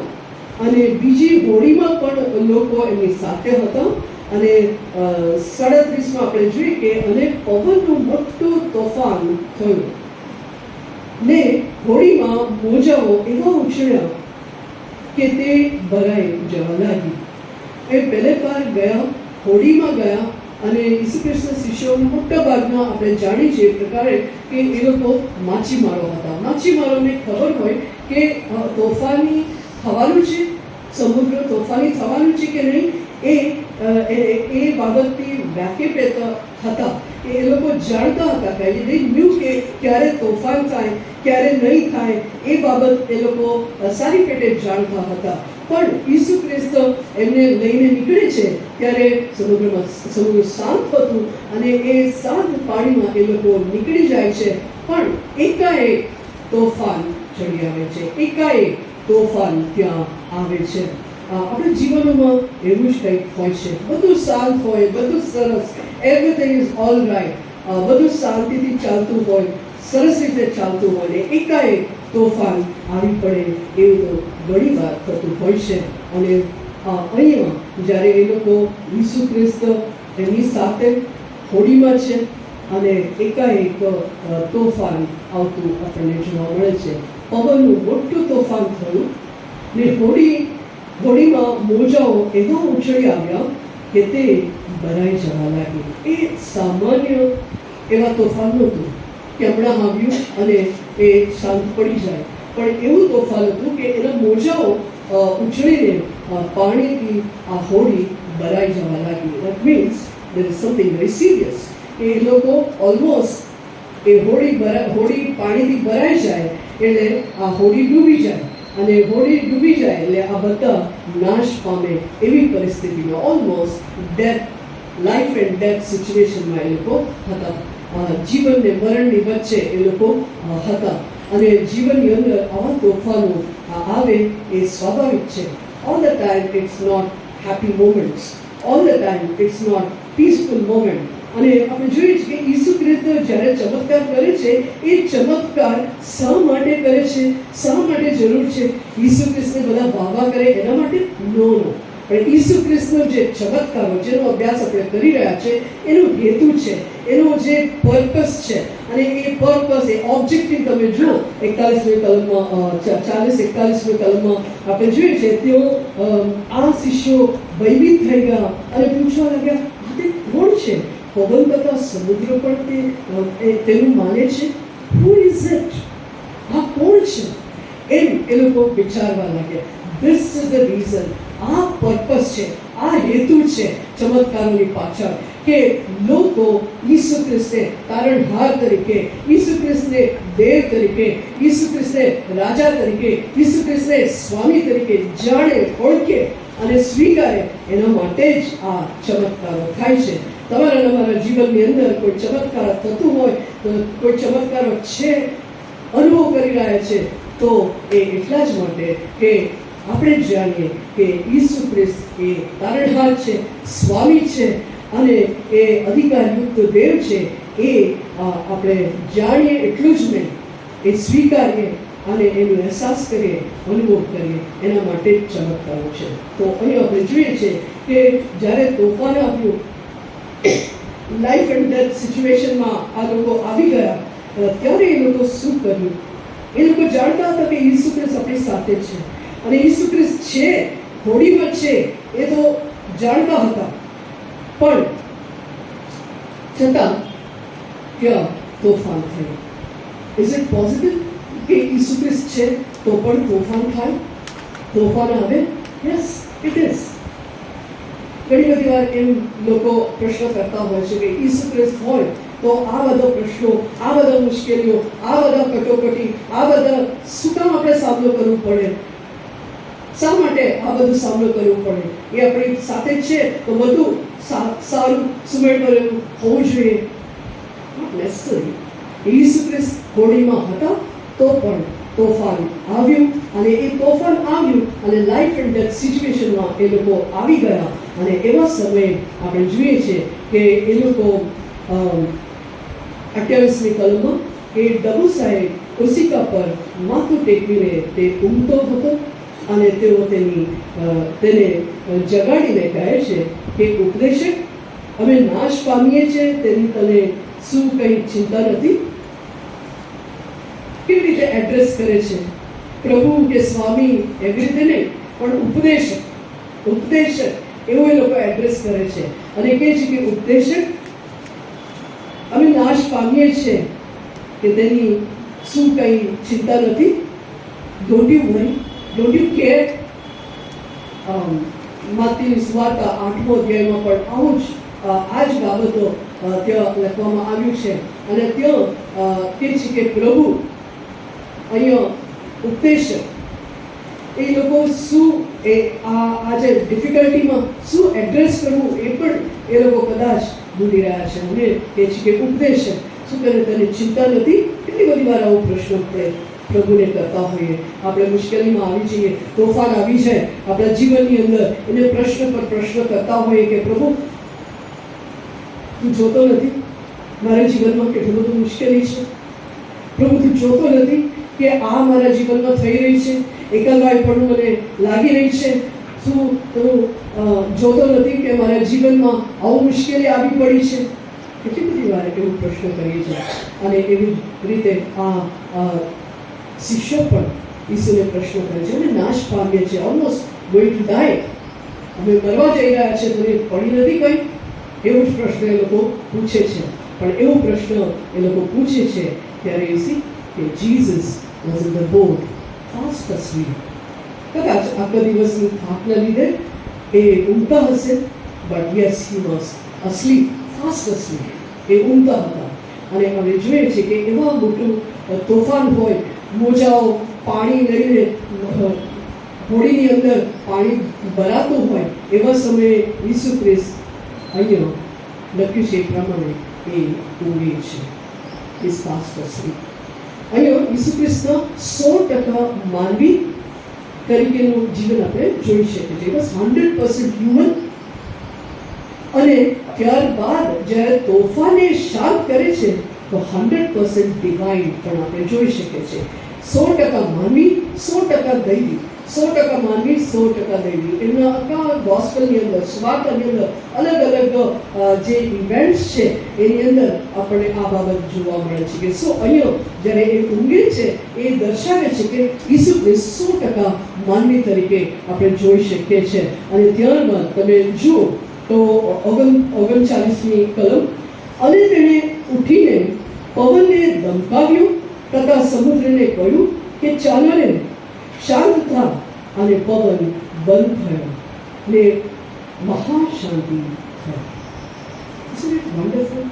[SPEAKER 4] અને બીજી હોડીમાં પણ લોકો એમની સાથે હતા. અને 37 આપણે જોઈએ કે અને પવનનું મોટું તોફાન થયું ને હોડીમાં મોજાઓ એવા ઉછળ્યા કે તે ભરાઈ જવા લાગી. એ પહેલે પાર ગયા, હોડીમાં ગયા અને ઈસુ ખ્રિસ્તના શિષ્યો મોટા ભાગના આપણે જાણીએ છીએ પ્રકારે કે એ લોકો માછીમારો હતા. માછીમારોને ખબર હોય કે તોફાની થવાનું છે, સમુદ્ર તોફાની થવાનું છે કે નહીં, એ બાબતથી વાકેફ હતા. એ લોકો જાણતા હતા કે they knew કે ક્યારે તોફાન થાય, ક્યારે નહીં થાય, એ બાબત એ લોકો સારી પેટે જાણતા હતા. પણ ઈસુ ખ્રિસ્ત એમને લઈને નીકળે છે ત્યારે સમુદ્ર શાંત હતું અને એ શાંત પાણીમાં એ લોકો નીકળી જાય છે. પણ એકાએક તોફાન ચડી આવે છે, એકાએક તોફાન ત્યાં આવે છે. આપણા જીવનમાં એવું જ કંઈક હોય છે. બધું શાંત હોય, બધું સરસ, એવરીથિંગ ઇઝ ઓલ રાઈટ, બધું શાંતિથી ચાલતું હોય, સરસ રીતે ચાલતું હોય ને એકાએક તોફાન આવી પડે એવું તો ઘણી વાર થતું હોય છે. અને અહીંયા જ્યારે એ લોકો ઈસુ ખ્રિસ્ત એમની સાથે હોડીમાં છે અને એકાએક તોફાન આવતું આપણને જોવા મળે છે. પવનનું મોટું તોફાન થયું ને હોડીમાં મોજાઓ એવા ઉછળી આવ્યા કે તે ભરાઈ જવા લાગી. એ સામાન્ય એવા તોફાન નહોતું કે હમણાં આવ્યું અને એ શાંત પડી જાય, પણ એવું તોફાન હતું કે એના મોજાઓ ઉછળીને પાણીથી આ હોડી ભરાઈ જવા લાગી. That means there is something very serious. એ લોકો ઓલમોસ્ટ એ હોડી પાણીથી ભરાઈ જાય એટલે આ હોડી ડૂબી જાય અને હોડી ડૂબી જાય એટલે આ બધા નાશ પામે એવી પરિસ્થિતિમાં almost death, life and death સિચ્યુએશનમાં એ લોકો હતા. જીવન ને મરણની વચ્ચે એ લોકો હતા. અને જીવનની અંદર આવા તોફાનો આવે એ સ્વાભાવિક છે. All the time it's not happy moments, all the time it's not peaceful moment. અને આપણે જોઈએ છીએ કે ઈસુ ખ્રિસ્ત જ્યારે ચમત્કાર કરે છે એ ચમત્કાર શા માટે કરે છે, શા માટે જરૂર છે? ઈસુ ખ્રિસ્તને બધા વાહવા કરે એના માટે? નો. પણ ઈસુ ખ્રિસ્તનો જે ચમત્કારો જેનો અભ્યાસ આપણે કરી રહ્યા છે એનો હેતુ છે, એનો જે પર્પસ છે અને એ પર્પસ, એ ઓબ્જેક્ટિવ તમે જુઓ 41મી કલમમાં 40-41મી કલમમાં આપણે જોઈએ છે તેઓ આ શિષ્યો ભયભીત થઈ ગયા અને પૂછવા લાગ્યા આ તે કોણ છે? પવન તથા સમુદ્ર પણ તેનું માને છે. Who is it? આ કોણ છે? એમ એ લોકો વિચારવા લાગ્યા. This is the reason. આ પર્પસ છે, આ હેતુ છે ચમત્કારોની પાછળ કે લોકો ઈસુ ખ્રિસ્તને તારણહાર તરીકે, ઈસુ ખ્રિસ્તને દેવ તરીકે, ઈસુ ખ્રિસ્તને રાજા તરીકે, ઈસુ ખ્રિસ્તને સ્વામી તરીકે જાણે, ઓળખે અને સ્વીકારે, એના માટે જ આ ચમત્કારો થાય છે. તમારા અને અમારા જીવનની અંદર કોઈ ચમત્કાર થતું હોય તો, કોઈ ચમત્કારો છે, અનુભવ કરી રહ્યા છે, તો એ એટલા જ માટે કે આપણે જાણીએ કે ઈસુ ખ્રિસ્ત એ તારણહાર છે, સ્વામી છે અને એ અધિકારયુક્ત દેવ છે. એ આપણે જાણીએ એટલું જ નહીં, એ સ્વીકારીએ અને એનો અહેસાસ કરીએ, અનુભવ કરીએ, એના માટે જ ચમત્કારો છે. તો અહીં આપણે જોઈએ છે કે જ્યારે તોફાન આવ્યું, લાઈફ એન્ડ ડેથ સિચ્યુએશનમાં આ લોકો આવી ગયા, ત્યારે એ લોકો શું કર્યું? એ લોકો જાણતા હતા કે ઈસુ ખ્રિસ્ત આપણી સાથે છે અને ઈસુ ખ્રિસ્ત છે, હોડીમાં છે, એ તો જાણતા હતા, પણ છતાં ત્યાં તોફાન થયું. ઇઝ ઇટ પોસિબલ કે ઈસુ ખ્રિસ્ત છે તો પણ તોફાન થાય, તોફાન આવે? Yes, it is. ઘણી બધી વાર એમ લોકો પ્રશ્ન કરતા હોય છે કે ઈસુ ખ્રિસ્ત હોય તો આ બધા પ્રશ્નો, આ બધા મુશ્કેલીઓ, આ બધા કટોકટી, આ બધા શું કામ આપણે સામનો કરવો પડે? શા માટે આ બધું સામનો કરવો પડે? એ આપણી સાથે છે તો બધું સારું સુમેળભરેલું હોવું જોઈએ. Not necessary. ઈસુ ખ્રિસ્ત હોડીમાં હતા તો પણ તોફાન આવ્યું, અને એ તોફાન આવ્યું અને લાઈફ એન્ડ ડેથ સિચ્યુએશનમાં એ લોકો આવી ગયા. અને એવા સમયે આપણે જોઈએ છે કે એ લોકો 28મી કલમમાં એ ડબુ સાહેબ ઓશિકા પર માથું ટેકવીને તે ઊંઘતો હતો અને તેઓ તેને જગાડીને કહે છે કે ઉપદેશક, અમે નાશ પામીએ છીએ, તેની તને શું કંઈ ચિંતા નથી? કેવી રીતે એડ્રેસ કરે છે? પ્રભુ કે સ્વામી એવી રીતે નહીં, પણ ઉપદેશક એવું એ લોકો એડ્રેસ કરે છે અને કહે છે કે ઉપદેશક, અમે નાશ પામીએ છીએ કે તેની શું કંઈ ચિંતા નથી? Don't you worry? Don't you care? માતીની સુવાર્તા 8મો અધ્યાયમાં પણ આ જ બાબતો ત્યાં લખવામાં આવ્યું છે અને ત્યાં કહે છે કે પ્રભુ અહીંયા ઉપદેશક એ લોકો શું આજે ડિફિકલ્ટીમાં શું એડ્રેસ કરવું એ પણ એ લોકો કદાચ ભૂલી રહ્યા છે. અને કહે છે કે ઉપદેશક, શું કરે તને ચિંતા નથી? કેટલી બધી વાર આવો પ્રશ્ન આપણે પ્રભુને કરતા હોઈએ. આપણે મુશ્કેલીમાં આવી જઈએ, તોફાન આવી જાય આપણા જીવનની અંદર, એને પ્રશ્ન પર પ્રશ્ન કરતા હોઈએ કે પ્રભુ તું જોતો નથી મારા જીવનમાં કેટલું બધું મુશ્કેલી છે? પ્રભુ તું જોતો નથી કે આ મારા જીવનમાં થઈ રહી છે, એકલવાય પણ મને લાગી રહી છે? શું તું જોતો નથી કે મારા જીવનમાં આવું મુશ્કેલી આવી પડી છે? કેટલી બધી વાર એવો પ્રશ્ન કરીએ છીએ. અને એવી રીતે આ શિષ્યો પણ ઈસુને પ્રશ્ન કરે છે અને નાશ પામીએ છીએ, ઓલમોસ્ટ ગોઈંગ ટુ ડાય, અમે મરવા જઈ રહ્યા છે, તને પડી નથી કંઈ? એવો જ પ્રશ્ન એ લોકો પૂછે છે. પણ એવો પ્રશ્ન એ લોકો પૂછે છે ત્યારે યુ સી કે Jesus was in the boat fast asleep. કદાચ આખા દિવસની થાકના લીધે એ ઊંઘતા હશે, but yes he was asleep, fast asleep. એ ઊંઘતા હતા. અને અમે જોઈએ છીએ કે એવા મોટું તોફાન હોય, મોજાઓ પાણી લઈને હોડીની અંદર પાણી ભરાતું હોય, એવા સમયે ઈસુ ખ્રિસ્ત અહીંયા લખ્યું છે એ પ્રમાણે એ ઊંઘે છે. Is fast asleep. અહીંયા ઈસુ ખ્રિસ્તના 100% માનવી તરીકેનું જીવન આપણે જોઈ શકીએ છીએ. બસ 100% હ્યુમન. અને ત્યારબાદ જ્યારે તોફાને શાંત કરે છે તો 100% ડિવાઇન પણ આપણે જોઈ શકીએ છીએ. 100% માનવી, 100% દૈવી. 100% માનવી, 100% દૈવી. એમના આખા ગોસ્પલની અંદર, સ્વાર્થની અંદર અલગ અલગ જે ઇવેન્ટ્સ છે એની અંદર આપણને આ બાબત જોવા મળે છે કે અહીંયા જ્યારે એ ઊંઘે છે એ દર્શાવે છે કે ઈસુ ખ્રિસ્ત 100% માનવી તરીકે આપણે જોઈ શકીએ છીએ. અને ત્યારબાદ તમે જુઓ તો 39મી કલમ, અને તેણે ઉઠીને પવનને ધમકાવ્યું તથા સમુદ્રને કહ્યું કે ચાલો રે, શાંત થા, અને પવન બંધ થયો ને મહાશાંતિ થઈ. વન્ડરફુલ?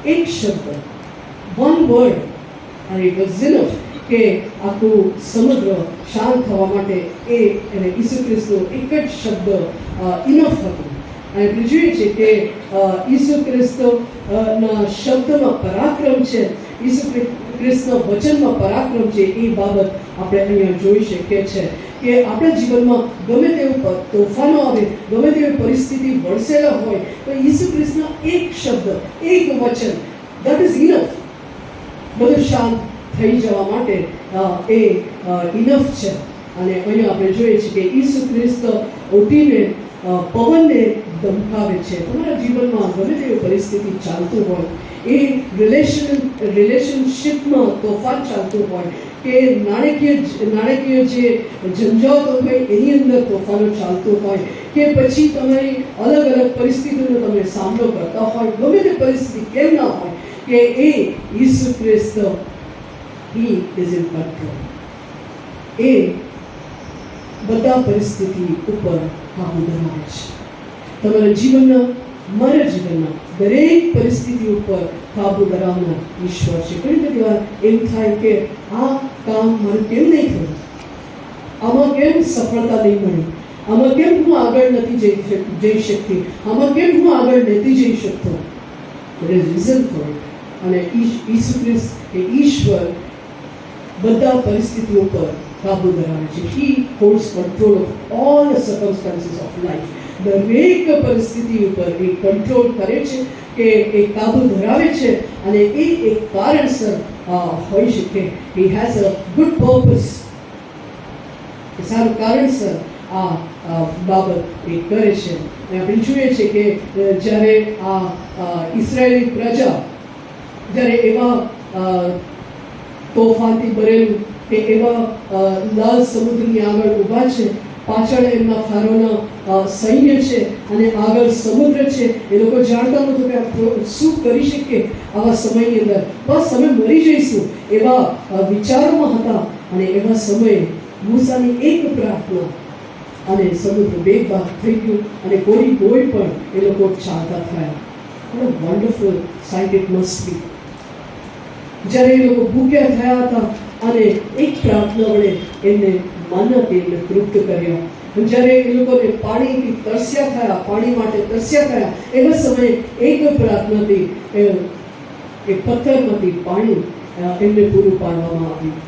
[SPEAKER 4] એક શબ્દ, વન વર્ડ, અને ઇટ વોઝ ઇનફ કે આખું સમુદ્ર શાંત થવા માટે એને ઈસુ ખ્રિસ્તનો એક જ શબ્દ ઇનફ હતું. અને આપણે જોઈએ છે કે ઈસુ ખ્રિસ્તના શબ્દમાં પરાક્રમ છે, ઈસુ ખ્રિસ્તના વચનમાં પરાક્રમ છે. એ બાબત આપણે અહીંયા જોઈ શકીએ છીએ કે આપણા જીવનમાં ગમે તેવું તોફાનો આવે, ગમે તેવી પરિસ્થિતિ વરસેલા હોય, તો ઈસુ ખ્રિસ્તના એક શબ્દ, એક વચન, દેટ ઇઝ ઇનફ. બધું શાંત થઈ જવા માટે એ ઇનફ છે. અને અહીંયા આપણે જોઈએ છીએ કે ઈસુ ખ્રિસ્ત ઉઠીને પવનને ધમકાવે છે. તમારા જીવનમાં ગમે તેવી પરિસ્થિતિ ચાલતું હોય, એ રિલેશનશિપમાં તોફાન ચાલતું હોય, કે નાણાકીય જે ઝંઝાવતો હોય એની અંદર તોફાનો ચાલતું હોય, કે પછી તમારી અલગ અલગ પરિસ્થિતિનો તમે સામનો કરતા હોય, ગમે તે પરિસ્થિતિ કેમ ના હોય, કે એ ઈસુ ખ્રિસ્ત હી ઇઝ ઇન કંટ્રોલ. એ બધા પરિસ્થિતિ ઉપર કાબુ ધરાવે છે. તમારા જીવનના, મારા જીવનના દરેક પરિસ્થિતિ ઉપર કાબુ ધરાવનાર ઈશ્વર છે. ઘણી બધી વાર એમ થાય કે આ કામ મારું કેમ નહીં થયું, આમાં કેમ સફળતા નહીં મળી, આમાં કેમ હું આગળ નથી જઈ શકતી, આમાં કેમ હું આગળ નથી જઈ શકતો. There is reason for it. અને ઈસુ ખ્રિસ્ત એ ઈશ્વર બધા પરિસ્થિતિઓ પર કાબુ ધરાવે છે. He holds control of all the circumstances of life. દરેક પરિસ્થિતિ ઉપર એ કંટ્રોલ કરે છે, કે એ કાબુ ધરાવે છે, અને એ એક કારણસર હોઈ શકે. He has a good purpose. એ સારું કારણસર આ બાબત એ કરે છે. અને આપણે જોઈએ છે કે જ્યારે આ ઇઝરાયેલી પ્રજા જ્યારે એવા તોફાનથી ભરેલું કે એવા લાલ સમુદ્રની આગળ ઊભા છે, પાછળ એમના ફારોના સૈન્ય છે અને આગળ સમુદ્ર છે, એ લોકો જાણતા નહોતું કે શું કરી શકીએ આવા સમયની અંદર. બસ અમે મરી જઈશું એવા વિચારોમાં હતા. અને એવા સમયે મૂસાની એક પ્રાર્થના અને સમુદ્ર બે ભાગ થઈ ગયું, અને કોઈ પણ એ લોકો ચાલતા થયા. What a wonderful sight it must be. જ્યારે એ લોકો ભૂખ્યા થયા હતા અને એક પ્રાર્થના વડે એમને માનવથી એમને તૃપ્ત કર્યા. જ્યારે એ લોકોને પાણીથી તરસ્યા થયા, પાણી માટે તરસ્યા થયા, એવા સમયે એક પ્રાર્થનાથી એ પથ્થરમાંથી પાણી એમને પૂરું પાડવામાં આવ્યું.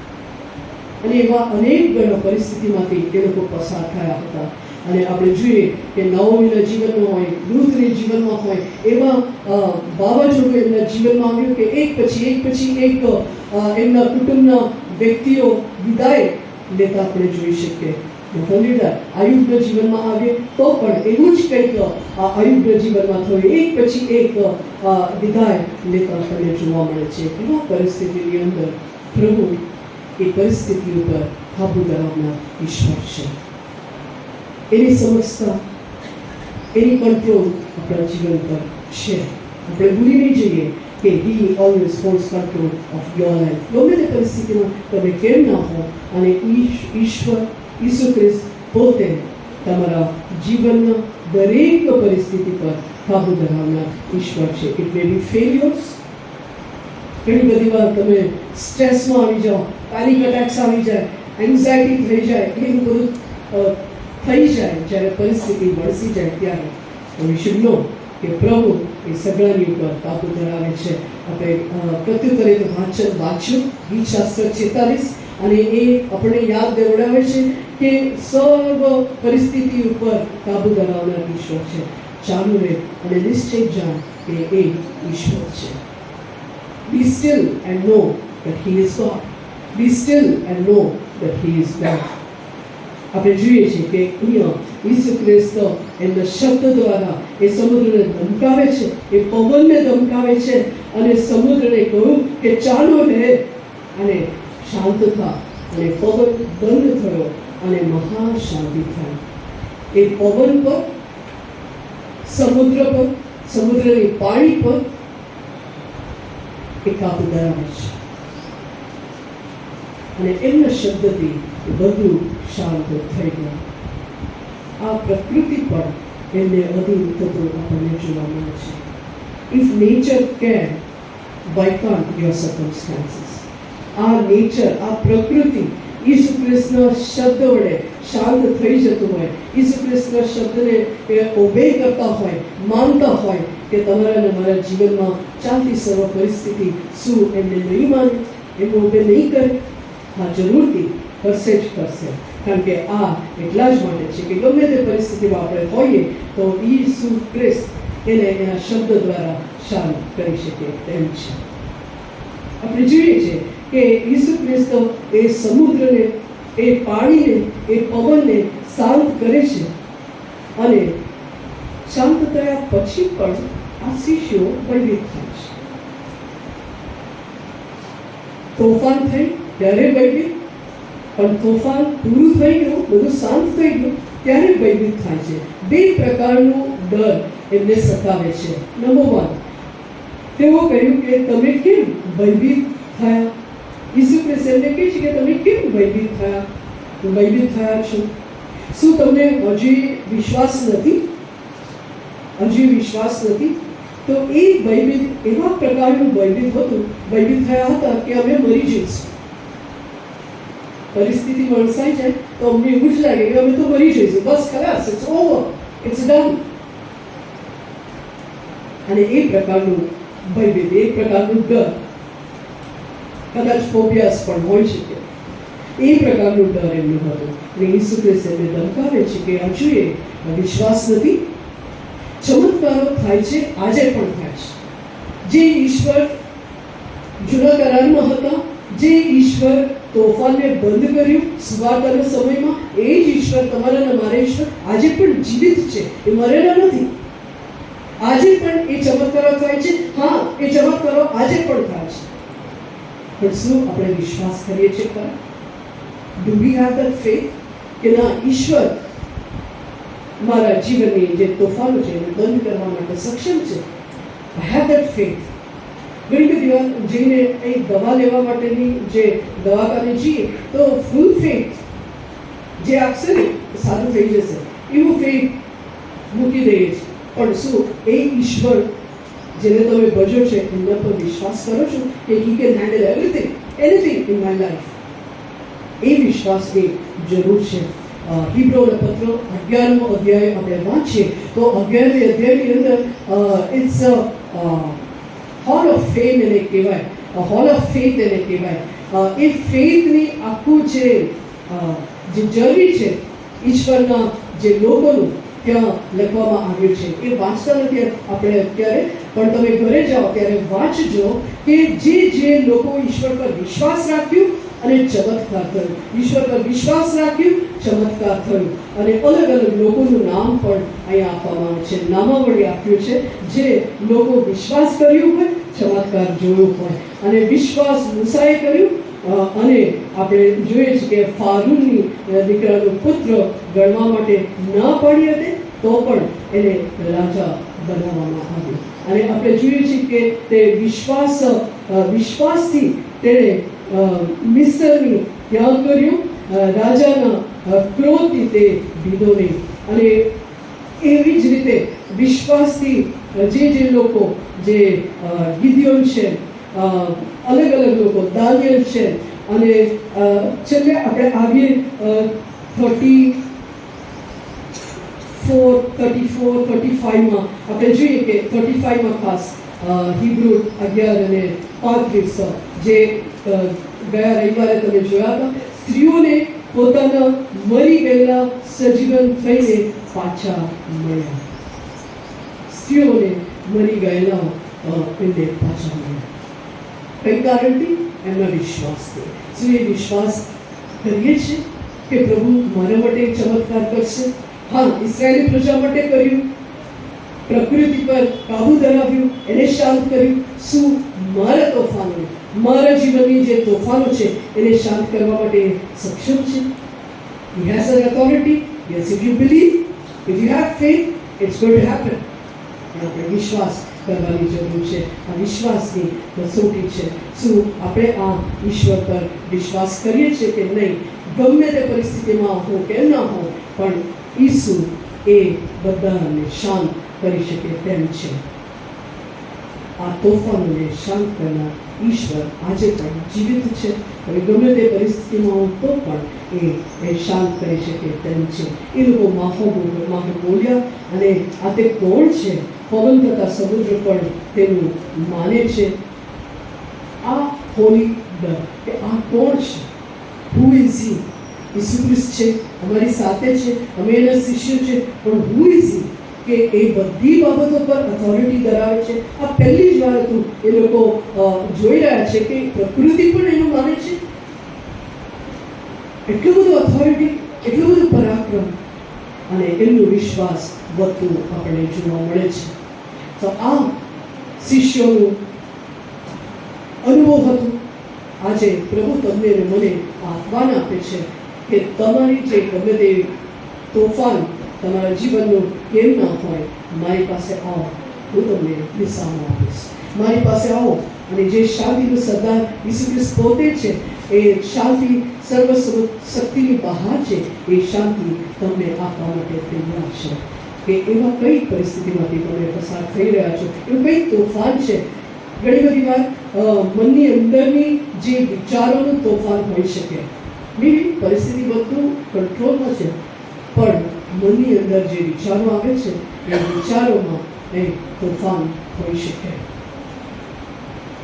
[SPEAKER 4] અને એવા અનેક પરિસ્થિતિમાંથી એ લોકો પસાર થયા હતા. અને આપણે જોઈએ કે નવમીના જીવનમાં હોય, રૂથના જીવનમાં હોય, એવા વાવાઝોડું એમના જીવનમાં આવ્યું કે એક પછી એક એમના કુટુંબના વ્યક્તિઓ વિદાય લેતા આપણે જોઈ શકીએ. આયુબના જીવનમાં આવે તો પણ એવું જ કંઈક આયુબના જીવનમાં થયું, એક પછી એક વિદાય લેતા આપણને જોવા મળે છે. એવા પરિસ્થિતિની અંદર પ્રભુ એ પરિસ્થિતિ ઉપર કાબુ ધરાવનાર ઈશ્વર છે. એની સમજતા, એની કંટ્રોલ આપણા જીવન પર છે. આપણે ભૂલી નહીં જઈએ કે he always holds control of your life. ગમે તે પરિસ્થિતિમાં તમે કેમ ના હો, અને ઈશ્વર ઈસુ ખ્રિસ્ત પોતે તમારા જીવનના દરેક પરિસ્થિતિ પર કાબુ ધરાવનાર ઈશ્વર છે. ઇટ મે બી ફેલ્યોર્સ. ઘણી બધી વાર તમે સ્ટ્રેસમાં આવી જાઓ, પેનિક અટેક્સ આવી જાય, એન્ઝાયટી થઈ જાય, એવું બધું થઈ જાય જ્યારે પરિસ્થિતિ વળસી જાય ત્યારે. we should know કે પ્રભુ એ સગળાની ઉપર કાબુ ધરાવે છે. આપણે પ્રત્યુત્તરે વાંચ્યું ગીતશાસ્ત્ર 46, અને એ આપણને યાદ દેવડાવે છે કે સર્વ પરિસ્થિતિ ઉપર કાબુ ધરાવનાર ઈશ્વર છે. ચાલુ રહે અને નિશ્ચય જાણ કે એ ઈશ્વર છે. Be still and know that he is God. Be still and know that he is God. આપણે જોઈએ છીએ કે અહીંયા ઈસુ ખ્રિસ્ત એમના શબ્દ દ્વારા એ સમુદ્રને ધમકાવે છે, એ પવનને ધમકાવે છે, અને સમુદ્રને કહ્યું કે ચાલો રહે અને શાંત થા. અને પવન બંધ થયો અને મહા શાંતિ થઈ. એ પવન પર, સમુદ્ર પર, સમુદ્રની પાણી પર એ કાબુ ધરાવે છે. અને એમના શબ્દથી બધું શાંત થઈ ગયું. આ પ્રકૃતિ પણ એમને અધીન થતું આપણને જોવા મળે છે. If nature can, why can't your circumstances? આ નેચર, આ પ્રકૃતિ ઈસુ ખ્રિસ્તના શબ્દ વડે શાંત થઈ જતું હોય, ઈસુ ખ્રિસ્તના શબ્દને એ ઓબે કરતા હોય, માનતા હોય કે તમારા અને મારા જીવનમાં ચાલતી સર્વ પરિસ્થિતિ શું એમને નહીં માને, એમને ઓબે નહીં કરે? હા, જરૂરથી કરશે જ કરશે. કારણ કે આ એટલા જ માટે છે કે ગમે તે પરિસ્થિતિમાં આપણે હોઈએ તો ઈસુ ખ્રિસ્ત એને એના શબ્દ દ્વારા શાંત કરી શકે તેમ છે. આપણે જોઈએ છે કે ઈસુ ખ્રિસ્ત એ સમુદ્રને, એ પાણીને, એ પવનને શાંત કરે છે અને શાંત થયા પછી પણ આ શિષ્યો ભયભીત થાય છે. તોફાન થઈ ત્યારે ભયભીત, પણ તોફાન પૂરું થઈ ગયું, બધું શાંત થઈ ગયું ત્યારે ભયભીત થાય છે. બે પ્રકારનો ડર એમને સતાવે છે. નંબર 1, તેઓ કહ્યું કે તમે કેમ ભયભીત થયા? ઈસુ ખ્રિસ્ત એમને કહે છે કે તમે કેમ ભયભીત થયા છો? શું તમને હજી વિશ્વાસ નથી? તો એ ભયભીત એવા પ્રકારનું ભયભીત થયા હતા કે અમે મરી જઈશું. પરિસ્થિતિ વણસાઈ જાય તો અમને એવું જ લાગે કે અમે તો મરી જઈશું, બસ ખલાસ, ઇટ્સ ઓવર, ઇટ્સ ડન. અને એ પ્રકારનું ભયભીત, એ પ્રકારનું ડર, કદાચ ફોબિયાસ પણ હોઈ શકે, એ પ્રકારનું ડર એમનું હતું. અને ઈસુ ખ્રિસ્ત એમને ધમકાવે છે કે હજુ એ વિશ્વાસ નથી. ચમત્કારો થાય છે, આજે પણ થાય છે. જે ઈશ્વર જૂના કરારમાં હતા, જે ઈશ્વર તોફાનને બંધ કર્યું સુવાર્તાના સમયમાં, એ જ ઈશ્વર, તમારા અને મારા ઈશ્વર આજે પણ જીવિત છે, એ મરેલા નથી. આજે પણ એ ચમત્કારો થાય છે. હા, એ ચમત્કારો આજે પણ થાય છે. પણ શું આપણે વિશ્વાસ કરીએ છીએ ખરા? Do we have that faith કે ના, ઈશ્વર મારા જીવનની જે તોફાનો છે એને બંધ કરવા માટે સક્ષમ છે? I have that faith. ઘણી બધી વાર જઈને એક દવા લેવા માટેની જે દવાખાને જઈએ તો ફૂલ ફેથ જે આપશે ને સારું થઈ જશે એવું ફેથ મૂકી દઈએ છીએ. પણ શું એ ઈશ્વર જેને તમે ભજો છે એમના પર વિશ્વાસ કરો છો કે he can handle anything in my life? એ વિશ્વાસની જરૂર છે. હિબ્રોનો પત્ર 11મો અધ્યાય આપણે વાંચીએ તો 11મે અધ્યાયની અંદર ઇટ્સ હોલ ઓફ ફેમ એને કહેવાય, હોલ ઓફ ફેથ એને કહેવાય. એ ફેથની આખું જે જર્ની છે ઈશ્વરના જે લોકોનું ત્યાં લખવામાં આવ્યું છે. એ વાંચતા નથી આપણે અત્યારે, પણ તમે ઘરે જાઓ ત્યારે વાંચજો કે જે લોકો ઈશ્વર પર વિશ્વાસ રાખ્યું અને ચમત્કાર થયું, ઈશ્વર પર વિશ્વાસ રાખ્યું, ચમત્કાર થયું. અને અલગ અલગ લોકોનું નામ પણ અહીંયા આપવામાં આવે છે, નામાવળી આપ્યું છે. જે લોકો વિશ્વાસ કર્યું હોય, ચમત્કાર જોયો હોય. અને વિશ્વાસ મૂસાએ કર્યું અને આપણે જોઈએ છીએ કે ફારૂનની દીકરાનો પુત્ર ગણવા માટે ના પાડી હતી તો પણ એને રાજા બનાવવામાં આવ્યો. અને આપણે જોઈએ છીએ કે તે વિશ્વાસથી તેણે મિસ્રની ત્યાગ કર્યું, રાજાના ક્રોધથી તે દીધો નહીં. અને એવી જ રીતે વિશ્વાસથી જે લોકો જે ગિદિયોન છે, અલગ અલગ લોકો, દાનિયેલ છે, અને છેલ્લે આપણે આવીએ 34-35માં આપણે જોઈએ કે 35માં ખાસ હિબ્રુ 11:35 જે ગયા રવિવારે તમે જોયા હતા. સ્ત્રીઓને પોતાના મરી ગયેલા સજીવન થઈને પાછા મળ્યા. સ્ત્રીઓને મરી ગયેલા એને પાછા મળ્યા. કઈ કારણથી? એમના વિશ્વાસથી. શું એ વિશ્વાસ કરીએ છીએ કે પ્રભુ મારા માટે ચમત્કાર કરશે? હા, ઇસરાયેલી પ્રજા માટે કર્યું, પ્રકૃતિ પર કાબુ ધરાવ્યું, એને શાંત કર્યું. શું મારા તોફાનો, મારા જીવનની જે તોફાનો છે એને શાંત કરવા માટે સક્ષમ છે? He has an authority. Yes, if you believe, if you have faith, it's going to happen. આપણે વિશ્વાસ કરવાની જરૂર છે. આ વિશ્વાસની કસોટી છે. શું આપણે આ ઈશ્વર પર વિશ્વાસ કરીએ છીએ કે નહીં? ગમે તે પરિસ્થિતિમાં હો કે ના હો, પણ ઈસુ એ બધાને શાંત કરી શકે તેમ છે. આ તોફાનોને શાંત કરનાર ઈશ્વર આજે પણ જીવિત છે. હવે ગમે તે પરિસ્થિતિમાં હોય તો પણ એ શાંત કરી શકે તેમ છે. એ લોકો માફો બોલ્યા અને આ તે કોણ છે? પવન તથા સમુદ્ર પણ તેનું માને છે. આ હોલી ડર કે આ કોણ છે? Who is he? ઈસુ ખ્રિસ્ત છે, અમારી સાથે છે, અમે એના શિષ્ય છે, પણ હુ ઇઝ હી કે એ બધી બાબતો પર ઓથોરિટી ધરાવે છે. આ પહેલી જ વાર હતું એ લોકો જોઈ રહ્યા છે કે પ્રકૃતિ પણ એનું માને છે. એટલું બધું ઓથોરિટી, એટલું બધું પરાક્રમ અને એમનો વિશ્વાસ વધતું આપણને જોવા મળે છે. તો આ શિષ્યોનું અનુભવ હતું. આજે પ્રભુ તમને અને મને આહ્વાન આપે છે કે તમારી જે ગમે તે તોફાન તમારા જીવનનું કેમ ના હોય, મારી પાસે આવો, હું તમને દિશામાં આપીશ. મારી પાસે આવો અને જે શાંતિનું સરદાર ઈસુ ખ્રિસ્ત પોતે છે, એ શાંતિ સર્વ શક્તિની બહાર છે. એ શાંતિ તમને આપવા માટે તૈયાર છે. કે એવા કઈ પરિસ્થિતિમાંથી તમે પસાર થઈ રહ્યા છો, એવું કઈ તોફાન છે. ઘણી બધી વાર મનની અંદરની જે વિચારોનું તોફાન હોઈ શકે. મેબી પરિસ્થિતિ બધું કંટ્રોલમાં છે, પણ મનની અંદર જે વિચારો આવે છે એ વિચારોમાં એ તોફાન હોઈ શકે.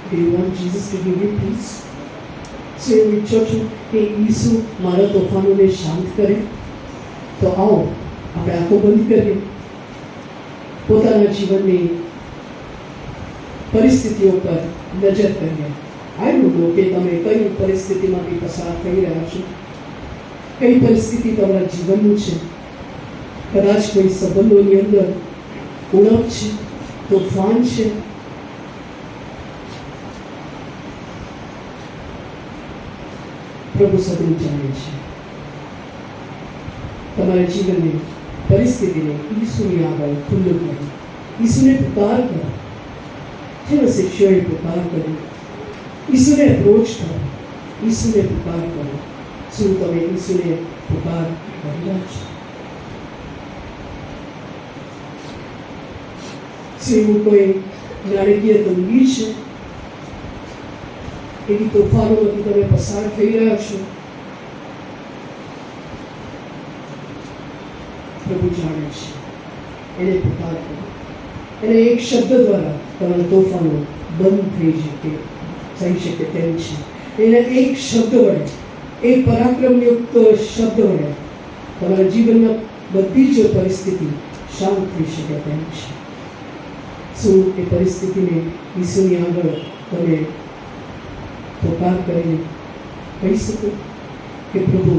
[SPEAKER 4] Do you want Jesus to give you peace? So એવું ઈચ્છો છો કે ઈસુ મારા તોફાનોને શાંત કરે? તો આવો આપણે આંખો બંધ કરીએ, પોતાના જીવનની પરિસ્થિતિઓ પર નજર કરીએ. આઈ ડોન્ટ નો કે તમે કઈ પરિસ્થિતિમાંથી પસાર થઈ રહ્યા છો, કઈ પરિસ્થિતિ તમારા જીવનનું છે. કદાચ કોઈ સંબંધોની અંદર ઉણપ છે, તોફાન છે. પ્રભુ સદન જાણે છે. તમારા જીવનની પરિસ્થિતિને ઈસુની આગળ ખુલ્લું કરો, ઈસુને પુકાર કરો. જેવા શિષ્યોએ પુકાર કર્યો, ઈસુને અપ્રોચ કરો, ઈસુને પુકાર કરો. શું તમે ઈસુને પુકાર કર્યા છો? શું એવું કોઈ નાણાકીય તંગી છે, એવી તોફાનોમાંથી તમે પસાર થઈ રહ્યા છો? પ્રભુ જાણે છે. એને પુકાર કરો. એને એક શબ્દ દ્વારા તમારા તોફાનો બંધ થઈ શકે તેમ છે. એને એક શબ્દ વડે, એક પરાક્રમયુક્ત શબ્દ વડે તમારા જીવનમાં બધી જ પરિસ્થિતિ શાંત થઈ શકે તેમ છે. શું એ પરિસ્થિતિને ઈસુની આગળ તમે પુકાર કરીને કહી શકો કે પ્રભુ,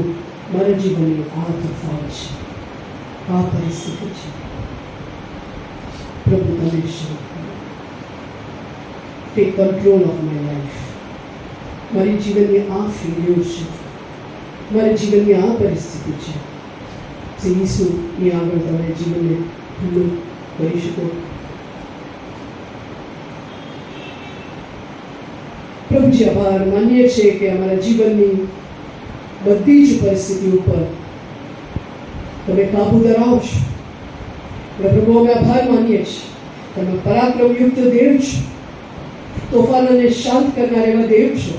[SPEAKER 4] મારા જીવનની આ તોફાન છે, આ પરિસ્થિતિ છે, પ્રભુ તમે શાંત કરો. Take control of my life. મારી જીવનની આ ફેલ્યોર છે, મારી જીવનની આ પરિસ્થિતિ છે. જે ઈસુની આગળ તમારા જીવનને ખુલ્લું કરી શકો. પ્રભુજી, આભાર માનીએ છીએ કે અમારા જીવનની બધી જ પરિસ્થિતિ ઉપર તમે કાબુ ધરાવો છો. પ્રભુ, અમે આભાર માનીએ છીએ. તમે પરાક્રમયુક્ત દેવ છો, તોફાનોને શાંત કરનાર એવા દેવ છો.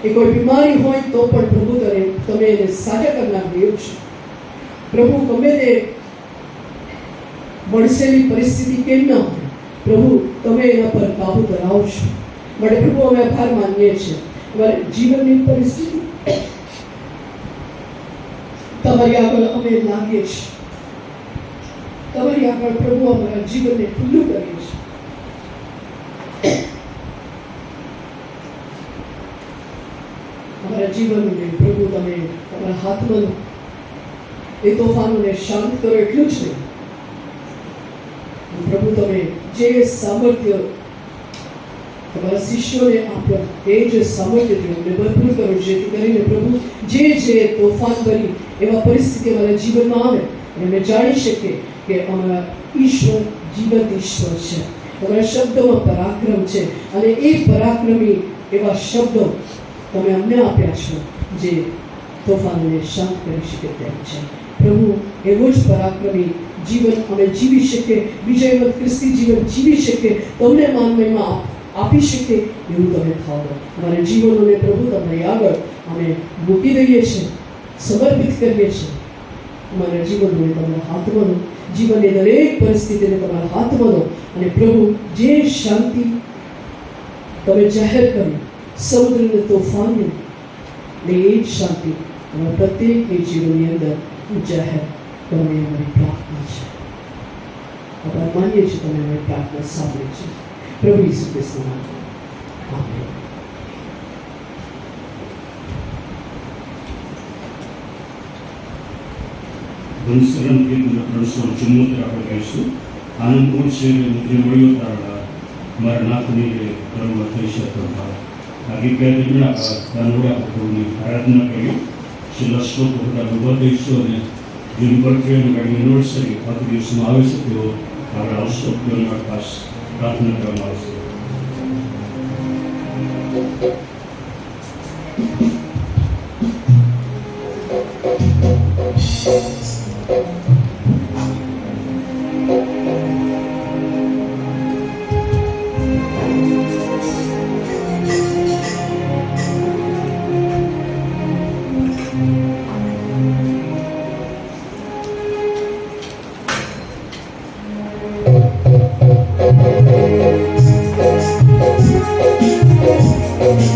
[SPEAKER 4] એ કોઈ બીમારી હોય તો પણ પ્રભુ તમે એને સાજા કરનાર દેવ છો. પ્રભુ, ગમે તે વણસેલી પરિસ્થિતિ કેમ ના હોય, પ્રભુ તમે એના પર કાબુ ધરાવો છો. માટે પ્રભુ, અમે આભાર માનીએ છીએ. અમારી જીવનની પરિસ્થિતિ તમારી આગળ અમે લાવીએ છીએ. તમારી આગળ પ્રભુ અમારા જીવનને ખુલ્લું કરીએ છીએ. અમારા જીવનને પ્રભુ તમે તમારા હાથમાં લો. એ તોફાનોને શાંત કરો એટલું જ નહીં, પ્રભુ તમે જે સામર્થ્ય તમારા શિષ્યોને આપ્યા એ જ સામર્થ્યથી અમને ભરપૂર કરો, જેથી કરીને પ્રભુ જે તોફાન ભરી એવા પરિસ્થિતિ અમારા જીવનમાં આવે અને અમે જાણી શકીએ કે અમારા ઈશ્વર જીવંત ઈશ્વર છે. તમારા શબ્દોમાં પરાક્રમ છે અને એ પરાક્રમી એવા શબ્દો તમે અમને આપ્યા છો જે તોફાનને શાંત કરી શકે તેમ છે. પ્રભુ એવો જ પરાક્રમી જીવન અમે જીવી શકીએ, વિજયવંત ખ્રિસ્તી જીવન જીવી શકીએ, તમને માન મહિમા આપી શકીએ એવું તમે થાઓ. અમારા જીવનોને પ્રભુ તમારી આગળ અમે મૂકી દઈએ છીએ, સમર્પિત કરીએ છીએ. અમારા જીવનોને તમારા હાથમાં લો, જીવનની દરેક પરિસ્થિતિને તમારા હાથમાં લો અને પ્રભુ જે શાંતિ તમે જાહેર કરી સમુદ્રને તોફાનને ને એ જ શાંતિ અમારા પ્રત્યેકની જીવનની અંદર જાહેર કરવાની અમારી પ્રાર્થના છે. આપણે માનીએ છીએ તમે અમારી પ્રાર્થના સાંભળે છે. પ્રભુ ઈસુ ખ્રિસ્તના નામમાં આમેન.
[SPEAKER 1] બંસરન ગીત 374 આપણે કહીશું. આનંદ છે મુદ્રે મળ્યો તારા મારા નાથની કર્મ થઈ શકે. આ ગીત ગાઈને દાનોડા પ્રભુની આરાધના કરી. છેલ્લા શ્લોક બધા ઉભા થઈશું અને જેની બર્થડે અને ગાડી એનિવર્સરી આ દિવસમાં આવે છે તેઓ આપણે આવશો તેઓની ખાસ પ્રાર્થના કરવામાં આવશે.
[SPEAKER 5] Thank you.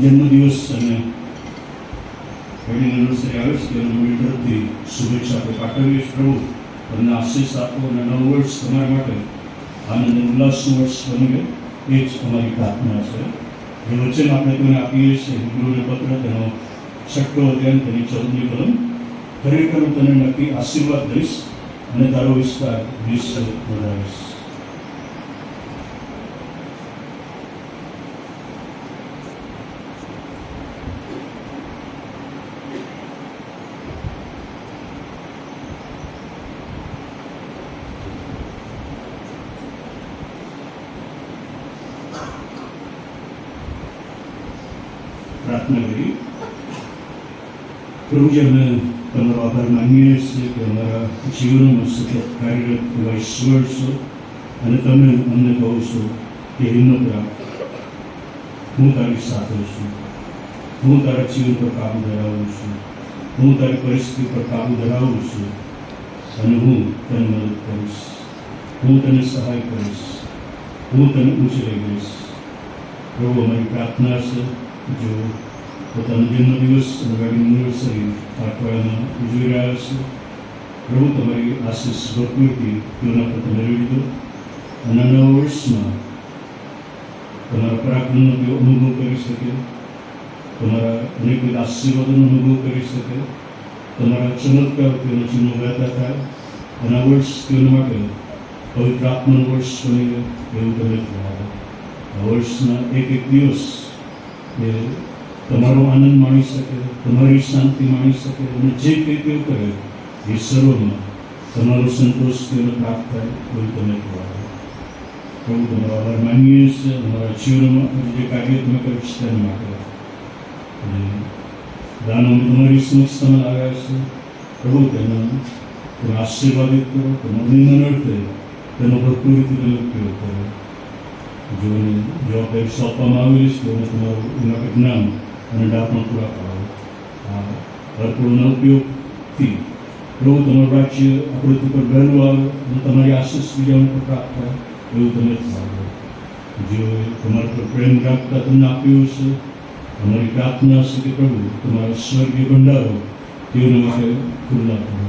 [SPEAKER 1] જન્મદિવસ અને વેડિંગ એનિવર્સરી આવે છે તેનો અમે તરફથી શુભેચ્છા આપણે પાઠવીએ છીએ. પ્રભુ તમને આશીષ આપો અને નવું વર્ષ તમારા માટે આનંદ અને ઉલ્લાસનું વર્ષ બની ગયું એ જ અમારી પ્રાર્થના છે. જે વચન આપણે કોઈને આપીએ છીએ હિબ્રુને પત્ર તેનો 6ઠો અધ્યાય તેની 14મી કલમ, ખરેખર હું તને નક્કી આશીર્વાદ દઈશ અને તારો વિસ્તાર વિશ્વ વધારીશ. પ્રાર્થના કરી. પ્રભુજી, અમે તમારો આભાર માનીએ છીએ કે અમારા જીવનમાં સતત કાર્યરત એવા ઈશ્વર છો અને તમે અમને કહો છો કે હિંમત રાખ, હું તારી સાથે છું, હું તારા જીવન પર કાબુ ધરાવું છું, હું તારી પરિસ્થિતિ પર કાબુ ધરાવું છું અને હું તને મદદ કરીશ, હું તને સહાય કરીશ, હું તને ઉછેરી દઈશ. પ્રભુ, અમારી પ્રાર્થના છે જો પોતાનો જન્મદિવસ અને વેડિંગ એનિવર્સરી અઠવાડિયામાં ઉજવી રહ્યા છે, પ્રભુ તમારી આશીષ ભરપૂરથી તેઓના પર તમે રેડી દો અને નવા વર્ષમાં તમારા પરાક્રમનો તેઓ અનુભવ કરી શકે, તમારા અનેકવિધ આશીર્વાદોનો અનુભવ કરી શકે, તમારા ચમત્કાર તેઓના જીવનમાં વહેતા થાય અને આ વર્ષ તેઓના માટે પવિત્ર આત્માનું વર્ષ બની ગયું એવું તમે કહેવાય. આ વર્ષના એક એક દિવસ એ તમારો આનંદ માણી શકે, તમારી શાંતિ માણી શકે અને જે કંઈ તેઓ કરે એ સર્વમાં તમારો સંતોષ તેઓને પ્રાપ્ત થાય એવું તમે કહેવાય. પ્રભુ, તમારો આભાર માનીએ છીએ અમારા જીવનમાં જે કાર્ય તમે કર્યું છે તેના માટે અને દાનો તમારી સમક્ષ તમે લાવ્યા છે. પ્રભુ, તેનો તમે આશીર્વાદિત કરો, તેનો નિર્માણ અર્થે તેનો ભરપૂર રીતે તમે ઉપયોગ કરો. જોઈને જવાબદારી સોંપવામાં આવેલી છે તેઓને તમારું એના માટે જ્ઞાન અને ડાપણ પૂરા પાડો. આ ભરપૂરના ઉપયોગથી પ્રભુ તમારું રાજ્ય આ પૃથ્વી પર વહેલું આવે અને તમારી આશીષ બીજાઓને પર પ્રાપ્ત થાય એવું તમે પાડો. જેઓએ તમારા પર પ્રેમ રાખતા તમને આપ્યું છે, અમારી પ્રાર્થના છે કે પ્રભુ તમારા સ્વર્ગીય ભંડારો તેઓને માટે ખુલ્લા કરો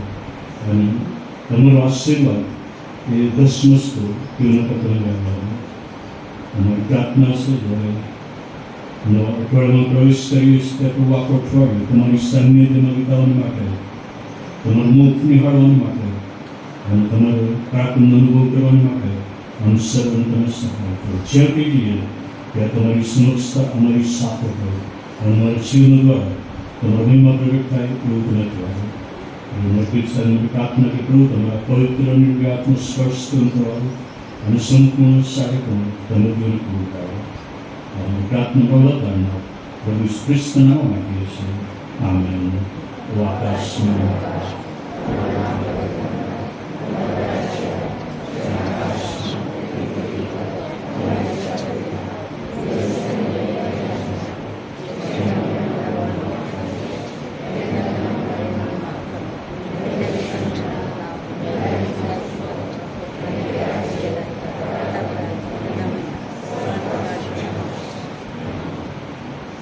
[SPEAKER 1] અને તમારો આશીર્વાદ એ દસમસ્તો તેઓના પર તમે લાવો. અમારી પ્રાર્થના છે જ્યારે નવા અઠવાડિયામાં પ્રવેશ કરીએ છીએ ત્યાં પ્રભુ આખું અઠવાડિયું તમારી સાનિધ્યમાં વિતાવવા માટે, તમારું મુખ નિહાળવા માટે અને તમારો પ્રાર્થનાનો અનુભવ કરવા માટે આમ સર્વને તમે સહાય કરો. જ્યાં કહીએ ત્યાં તમારી સમક્ષતા અમારી સાથે કરો અને અમારા જીવન દ્વારા તમારા મહિમા પ્રગટ થાય એવું નથી આવે નોટિસાની પ્રાર્થના કે પ્રભુ તમારા પવિત્ર નિર્ભય આત્મ સ્પર્શ કરવાનો અને સંપૂર્ણ સાહિત્યને તમે દૂર પૂરું પાડો અને પ્રાર્થના બળવતાના પ્રભુ ખ્રિસ્ત નામ આપીએ છીએ આમેન આકાશમાં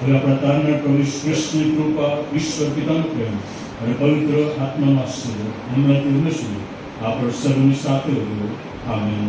[SPEAKER 1] હવે આપણા તારના પ્રભુ કૃષ્ણની કૃપા ઈશ્વર પિતાનો પ્રેમ અને પવિત્ર આત્માનો આશીર્વાદ હમણાંથી હંમેશા આપણા સર્વની સાથે રહ્યો આમેન